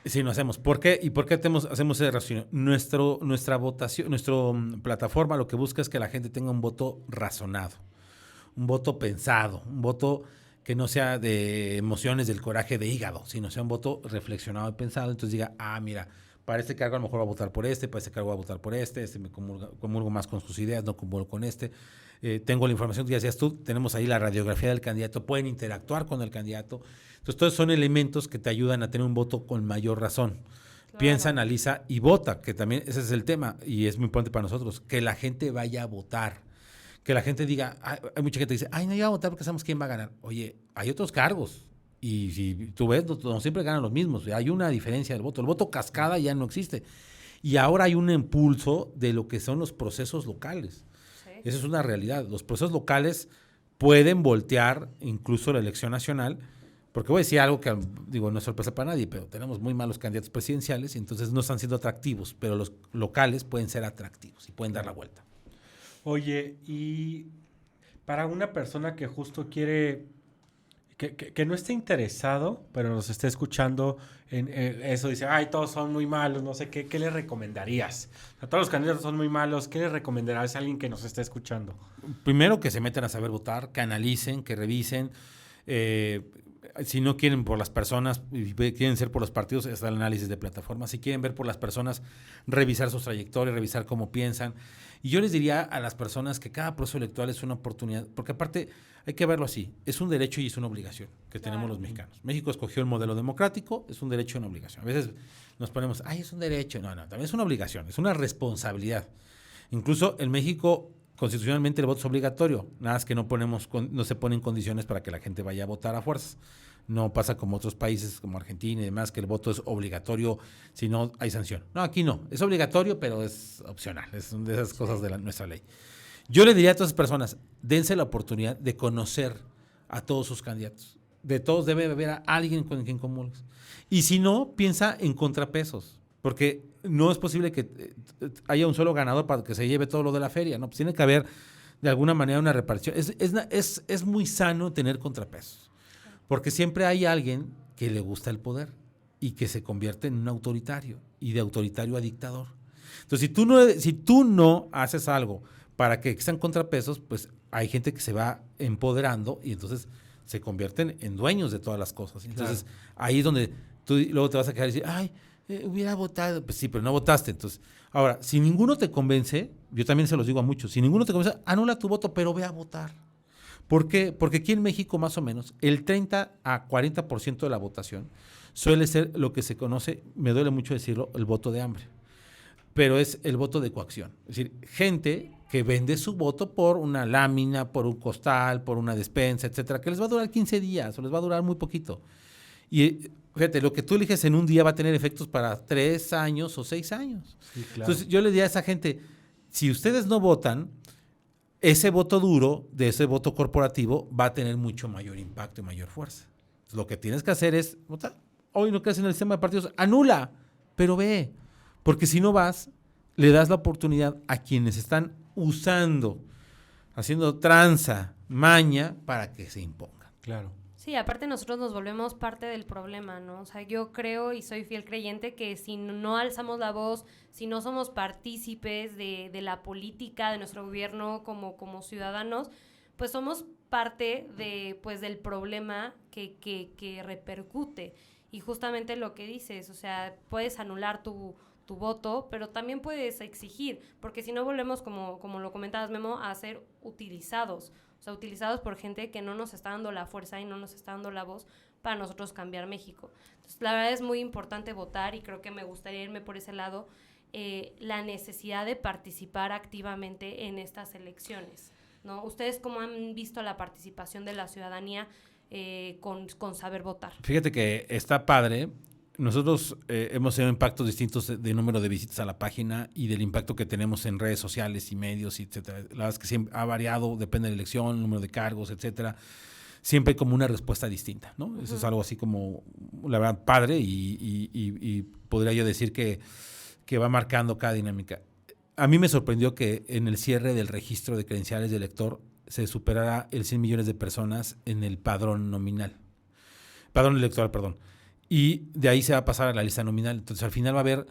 C: Sí, no hacemos. ¿Por qué? ¿Y por qué hacemos ese raciocinio? Nuestra votación, nuestra plataforma lo que busca es que la gente tenga un voto razonado, un voto pensado, un voto que no sea de emociones del coraje de hígado, sino sea un voto reflexionado y pensado. Entonces diga, mira, para este cargo a lo mejor voy a votar por para este cargo voy a votar por este me comulgo más con sus ideas, no comulgo con este. Tengo la información que ya decías tú, tenemos ahí la radiografía del candidato, pueden interactuar con el candidato. Entonces, todos son elementos que te ayudan a tener un voto con mayor razón. Claro. Piensa, analiza y vota, que también ese es el tema y es muy importante para nosotros, que la gente vaya a votar. Que la gente diga, hay mucha gente que dice, no, yo voy a votar porque sabemos quién va a ganar. Oye, hay otros cargos. Y si tú ves, no siempre ganan los mismos. Hay una diferencia del voto. El voto cascada ya no existe. Y ahora hay un impulso de lo que son los procesos locales. Sí. Esa es una realidad. Los procesos locales pueden voltear incluso la elección nacional. Porque voy a decir algo que, no es sorpresa para nadie, pero tenemos muy malos candidatos presidenciales y entonces no están siendo atractivos. Pero los locales pueden ser atractivos y pueden dar la vuelta.
A: Oye, y para una persona que justo quiere... Que no esté interesado, pero nos esté escuchando en eso, dice, todos son muy malos, no sé qué le recomendarías? A todos los candidatos son muy malos, ¿qué le recomendarías a alguien que nos esté escuchando?
C: Primero, que se metan a saber votar, que analicen, que revisen. Si no quieren por las personas, quieren ser por los partidos, está el análisis de plataformas. Si quieren ver por las personas, revisar sus trayectorias, revisar cómo piensan. Y yo les diría a las personas que cada proceso electoral es una oportunidad, porque aparte hay que verlo así, es un derecho y es una obligación que tenemos los mexicanos. México escogió el modelo democrático, es un derecho y una obligación. A veces nos ponemos, es un derecho. No, también es una obligación, es una responsabilidad. Incluso en México, constitucionalmente el voto es obligatorio, nada más que no se ponen condiciones para que la gente vaya a votar a fuerzas. No pasa como otros países como Argentina y demás, que el voto es obligatorio, si no hay sanción. No, aquí no, es obligatorio, pero es opcional, es una de esas cosas de nuestra ley. Yo le diría a todas las personas, dense la oportunidad de conocer a todos sus candidatos. De todos debe haber a alguien con quien comulgues. Y si no, piensa en contrapesos, porque no es posible que haya un solo ganador para que se lleve todo lo de la feria, ¿no? Pues tiene que haber de alguna manera una repartición. Es muy sano tener contrapesos. Porque siempre hay alguien que le gusta el poder y que se convierte en un autoritario y de autoritario a dictador. Entonces, si tú no haces algo para que existan contrapesos, pues hay gente que se va empoderando y entonces se convierten en dueños de todas las cosas. Entonces, ahí es donde tú luego te vas a quedar y decir, hubiera votado. Pues sí, pero no votaste. Entonces, ahora, si ninguno te convence, yo también se los digo a muchos, si ninguno te convence, anula tu voto, pero ve a votar. ¿Por qué? Porque aquí en México, más o menos, el 30 a 40% de la votación suele ser lo que se conoce, me duele mucho decirlo, el voto de hambre. Pero es el voto de coacción. Es decir, gente que vende su voto por una lámina, por un costal, por una despensa, etcétera, que les va a durar 15 días o les va a durar muy poquito. Y fíjate, lo que tú eliges en un día va a tener efectos para 3 años o 6 años. Sí, claro. Entonces, yo le diría a esa gente, si ustedes no votan, ese voto duro de ese voto corporativo va a tener mucho mayor impacto y mayor fuerza. Entonces, lo que tienes que hacer es votar. Hoy no crees en el sistema de partidos, anula, pero ve. Porque si no vas, le das la oportunidad a quienes están usando, haciendo tranza, maña, para que se impongan.
A: Claro.
B: Sí, aparte nosotros nos volvemos parte del problema, ¿no? O sea, yo creo y soy fiel creyente que si no alzamos la voz, si no somos partícipes de la política, de nuestro gobierno como ciudadanos, pues somos parte del problema que repercute. Y justamente lo que dices, o sea, puedes anular tu voto, pero también puedes exigir, porque si no volvemos, como lo comentabas, Memo, a ser utilizados. O sea, utilizados por gente que no nos está dando la fuerza y no nos está dando la voz para nosotros cambiar México. Entonces, la verdad es muy importante votar y creo que me gustaría irme por ese lado. la necesidad de participar activamente en estas elecciones, ¿no? ¿Ustedes cómo han visto la participación de la ciudadanía con saber votar?
C: Fíjate que está padre. Nosotros hemos tenido impactos distintos de número de visitas a la página y del impacto que tenemos en redes sociales y medios, etcétera. La verdad es que siempre ha variado, depende de la elección, el número de cargos, etcétera. Siempre hay como una respuesta distinta, ¿no? Uh-huh. Eso es algo así como, la verdad, padre y podría yo decir que va marcando cada dinámica. A mí me sorprendió que en el cierre del registro de credenciales de elector se superara el 100 millones de personas en el padrón electoral, perdón. Y de ahí se va a pasar a la lista nominal. Entonces, al final va a haber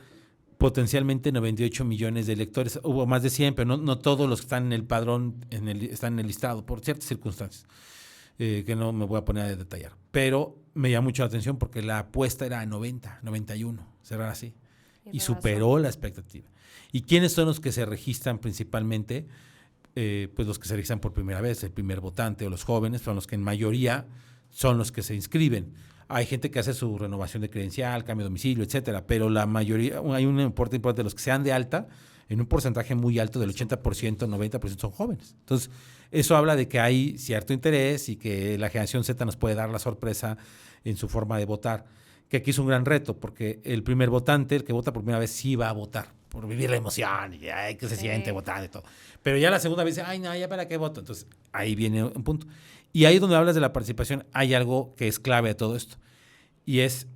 C: potencialmente 98 millones de electores. Hubo más de 100, pero no todos los que están en el padrón están en el listado, por ciertas circunstancias, que no me voy a poner a detallar. Pero me llamó mucho la atención porque la apuesta era a 90, 91, cerrar así. Y superó la expectativa. ¿Y quiénes son los que se registran principalmente? Pues los que se registran por primera vez, el primer votante o los jóvenes, son los que en mayoría son los que se inscriben. Hay gente que hace su renovación de credencial, cambio de domicilio, etcétera, pero la mayoría, hay un importe importante de los que se dan de alta, en un porcentaje muy alto del 80%, 90% son jóvenes. Entonces, eso habla de que hay cierto interés y que la generación Z nos puede dar la sorpresa en su forma de votar, que aquí es un gran reto, porque el primer votante, el que vota por primera vez, sí va a votar, por vivir la emoción, y que se siente votar y todo. Pero ya la segunda vez dice, ay, no, ya para qué voto. Entonces, ahí viene un punto. Y ahí donde hablas de la participación, hay algo que es clave de todo esto, y es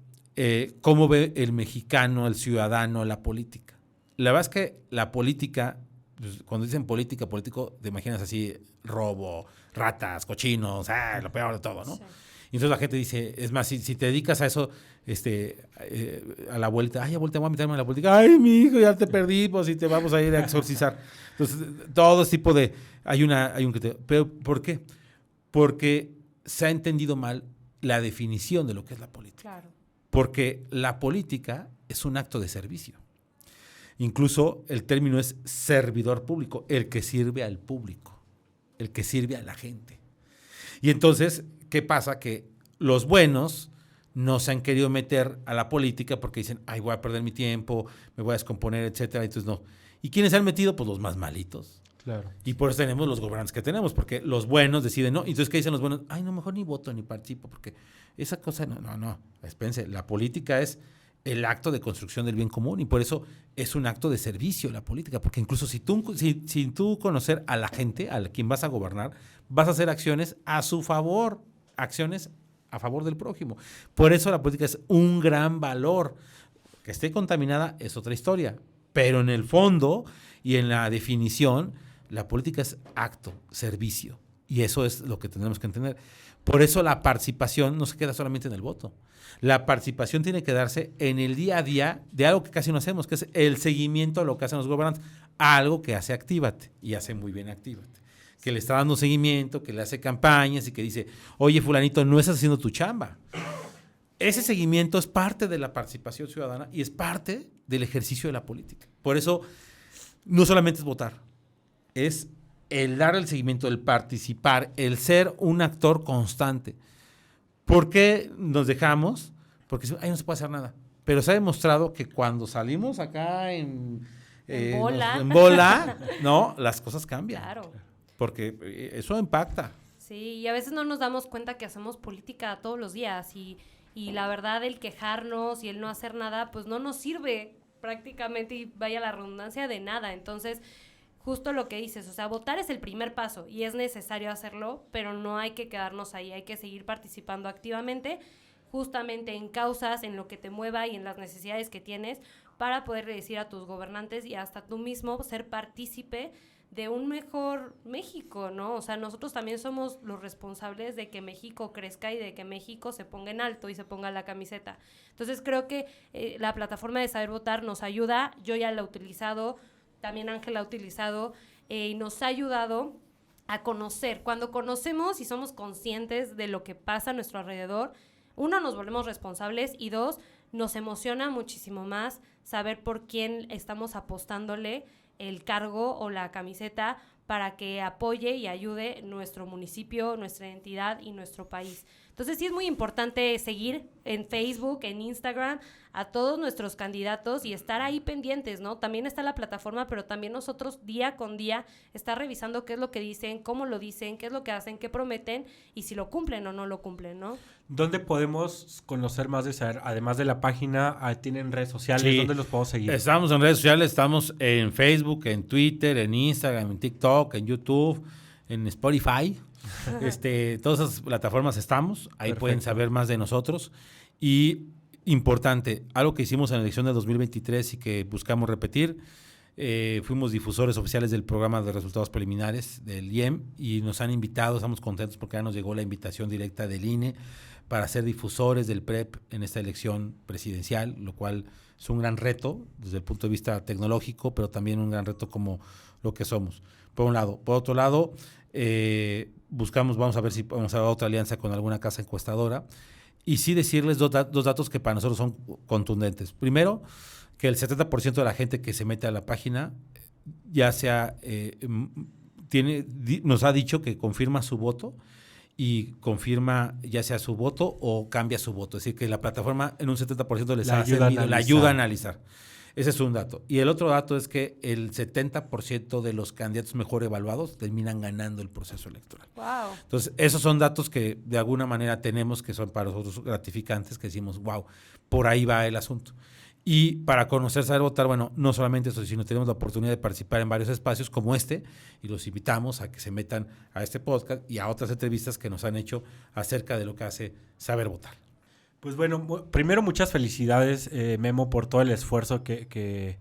C: cómo ve el mexicano, el ciudadano, la política. La verdad es que la política, pues, cuando dicen política, político, te imaginas así, robo, ratas, cochinos, lo peor de todo, ¿no? Sí. Y entonces la gente dice, es más, si te dedicas a eso, a la vuelta, ay, ya voy a meterme en la política, ay, mi hijo, ya te perdí, pues y te vamos a ir a exorcizar. Entonces, todo ese tipo de, hay un criterio. Pero, ¿por qué? Porque se ha entendido mal la definición de lo que es la política.
B: Claro.
C: Porque la política es un acto de servicio. Incluso el término es servidor público, el que sirve al público, el que sirve a la gente. Y entonces, ¿qué pasa? Que los buenos no se han querido meter a la política porque dicen, ay, voy a perder mi tiempo, me voy a descomponer, etcétera. Entonces, no. ¿Y quiénes se han metido? Pues los más malitos.
A: Claro.
C: Y por eso tenemos los gobernantes que tenemos, porque los buenos deciden, no. Entonces, ¿qué dicen los buenos? Ay, no, mejor ni voto ni participo, porque esa cosa, no. Espérense, la política es el acto de construcción del bien común y por eso es un acto de servicio la política, porque incluso si tú conocer a la gente, a quien vas a gobernar, vas a hacer acciones a su favor, acciones a favor del prójimo. Por eso la política es un gran valor. Que esté contaminada es otra historia, pero en el fondo y en la definición, la política es acto, servicio, y eso es lo que tenemos que entender. Por eso la participación no se queda solamente en el voto. La participación tiene que darse en el día a día de algo que casi no hacemos, que es el seguimiento a lo que hacen los gobernantes, algo que hace Actívate, y hace muy bien Actívate, que le está dando seguimiento, que le hace campañas y que dice, oye, fulanito, no estás haciendo tu chamba. Ese seguimiento es parte de la participación ciudadana y es parte del ejercicio de la política. Por eso, no solamente es votar, es el dar el seguimiento, el participar, el ser un actor constante. ¿Por qué nos dejamos? Porque ahí no se puede hacer nada. Pero se ha demostrado que cuando salimos acá en bola, ¿no? Las cosas cambian.
B: Claro.
C: Porque eso impacta.
B: Sí, y a veces no nos damos cuenta que hacemos política todos los días y la verdad el quejarnos y el no hacer nada, pues no nos sirve prácticamente, y vaya la redundancia, de nada. Entonces, justo lo que dices, o sea, votar es el primer paso y es necesario hacerlo, pero no hay que quedarnos ahí, hay que seguir participando activamente, justamente en causas, en lo que te mueva y en las necesidades que tienes, para poder decir a tus gobernantes y hasta tú mismo ser partícipe de un mejor México, ¿no? O sea, nosotros también somos los responsables de que México crezca y de que México se ponga en alto y se ponga la camiseta. Entonces, creo que la plataforma de Saber Votar nos ayuda. Yo ya la he utilizado, también Ángel la ha utilizado, y nos ha ayudado a conocer. Cuando conocemos y somos conscientes de lo que pasa a nuestro alrededor, uno, nos volvemos responsables, y dos, nos emociona muchísimo más saber por quién estamos apostándole el cargo o la camiseta para que apoye y ayude nuestro municipio, nuestra entidad y nuestro país. Entonces sí es muy importante seguir en Facebook, en Instagram, a todos nuestros candidatos y estar ahí pendientes, ¿no? También está la plataforma, pero también nosotros día con día estar revisando qué es lo que dicen, cómo lo dicen, qué es lo que hacen, qué prometen y si lo cumplen o no lo cumplen, ¿no?
A: ¿Dónde podemos conocer más de Saber? Además de la página, ¿tienen redes sociales?
C: Sí.
A: ¿Dónde los podemos seguir?
C: Estamos en redes sociales, estamos en Facebook, en Twitter, en Instagram, en TikTok, en YouTube, en Spotify. Todas esas plataformas estamos. Ahí
A: Perfecto.
C: pueden saber más de nosotros. Y importante, algo que hicimos en la elección de 2023 y que buscamos repetir, fuimos difusores oficiales del programa de resultados preliminares del IEM y nos han invitado, estamos contentos porque ya nos llegó la invitación directa del INE para ser difusores del PREP en esta elección presidencial, lo cual es un gran reto desde el punto de vista tecnológico, pero también un gran reto como lo que somos, por un lado. Por otro lado, vamos a ver si vamos a dar otra alianza con alguna casa encuestadora y sí decirles dos datos que para nosotros son contundentes. Primero, que el 70% de la gente que se mete a la página ya sea nos ha dicho que confirma su voto y confirma ya sea su voto o cambia su voto. Es decir, que la plataforma en un 70% les ha servido, la ayuda a analizar. Ese es un dato. Y el otro dato es que el 70% de los candidatos mejor evaluados terminan ganando el proceso electoral.
B: Wow.
C: Entonces, esos son datos que de alguna manera tenemos que son para nosotros gratificantes, que decimos, wow, por ahí va el asunto. Y para conocer, saber votar, bueno, no solamente eso, sino tenemos la oportunidad de participar en varios espacios como este y los invitamos a que se metan a este podcast y a otras entrevistas que nos han hecho acerca de lo que hace Saber Votar.
A: Pues bueno, primero muchas felicidades, Memo, por todo el esfuerzo que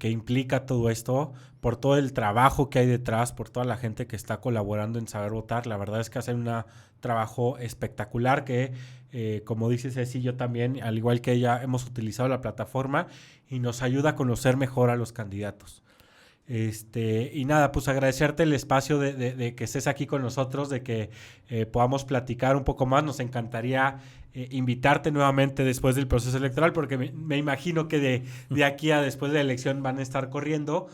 A: implica todo esto, por todo el trabajo que hay detrás, por toda la gente que está colaborando en Saber Votar. La verdad es que hacen un trabajo espectacular que, como dice Ceci, yo también, al igual que ella, hemos utilizado la plataforma y nos ayuda a conocer mejor a los candidatos. Y nada, pues agradecerte el espacio de que estés aquí con nosotros, de que podamos platicar un poco más. Nos encantaría invitarte nuevamente después del proceso electoral, porque me imagino que de aquí a después de la elección van a estar corriendo,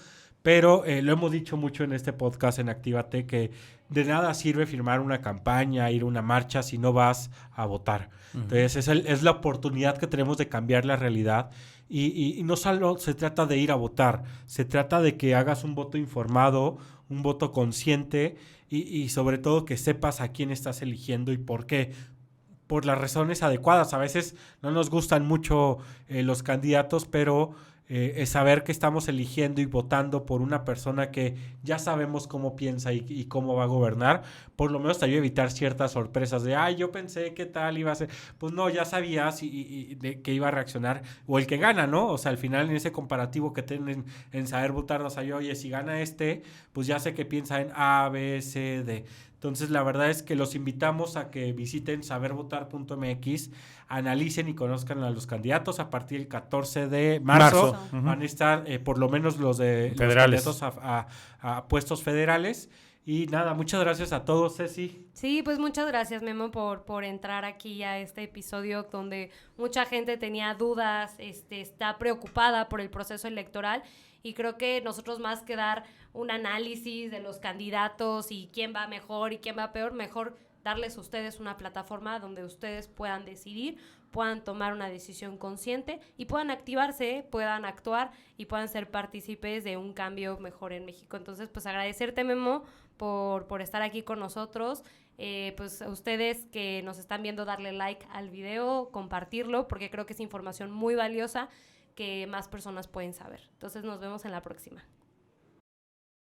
A: pero lo hemos dicho mucho en este podcast en Actívate, que de nada sirve firmar una campaña, ir a una marcha si no vas a votar. Uh-huh. Entonces es la oportunidad que tenemos de cambiar la realidad. Y no solo se trata de ir a votar, se trata de que hagas un voto informado, un voto consciente y sobre todo que sepas a quién estás eligiendo y por qué. Por las razones adecuadas. A veces no nos gustan mucho los candidatos, pero es saber que estamos eligiendo y votando por una persona que ya sabemos cómo piensa y cómo va a gobernar. Por lo menos te ayuda a evitar ciertas sorpresas de, yo pensé que tal iba a ser. Pues no, ya sabías de que iba a reaccionar. O el que gana, ¿no? O sea, al final en ese comparativo que tienen en Saber Votar, nos ayuda, oye, si gana pues ya sé que piensa en A, B, C, D. Entonces, la verdad es que los invitamos a que visiten sabervotar.mx, analicen y conozcan a los candidatos. A partir del 14 de marzo. Van a estar por lo menos los candidatos a puestos federales. Y nada, muchas gracias a todos, Ceci.
B: Sí, pues muchas gracias, Memo, por entrar aquí a este episodio donde mucha gente tenía dudas, está preocupada por el proceso electoral. Y creo que nosotros, más que dar un análisis de los candidatos y quién va mejor y quién va peor, mejor darles a ustedes una plataforma donde ustedes puedan decidir, puedan tomar una decisión consciente y puedan activarse, puedan actuar y puedan ser partícipes de un cambio mejor en México. Entonces, pues agradecerte, Memo, por estar aquí con nosotros. Pues a ustedes que nos están viendo, darle like al video, compartirlo, porque creo que es información muy valiosa que más personas pueden saber. Entonces nos vemos en la próxima.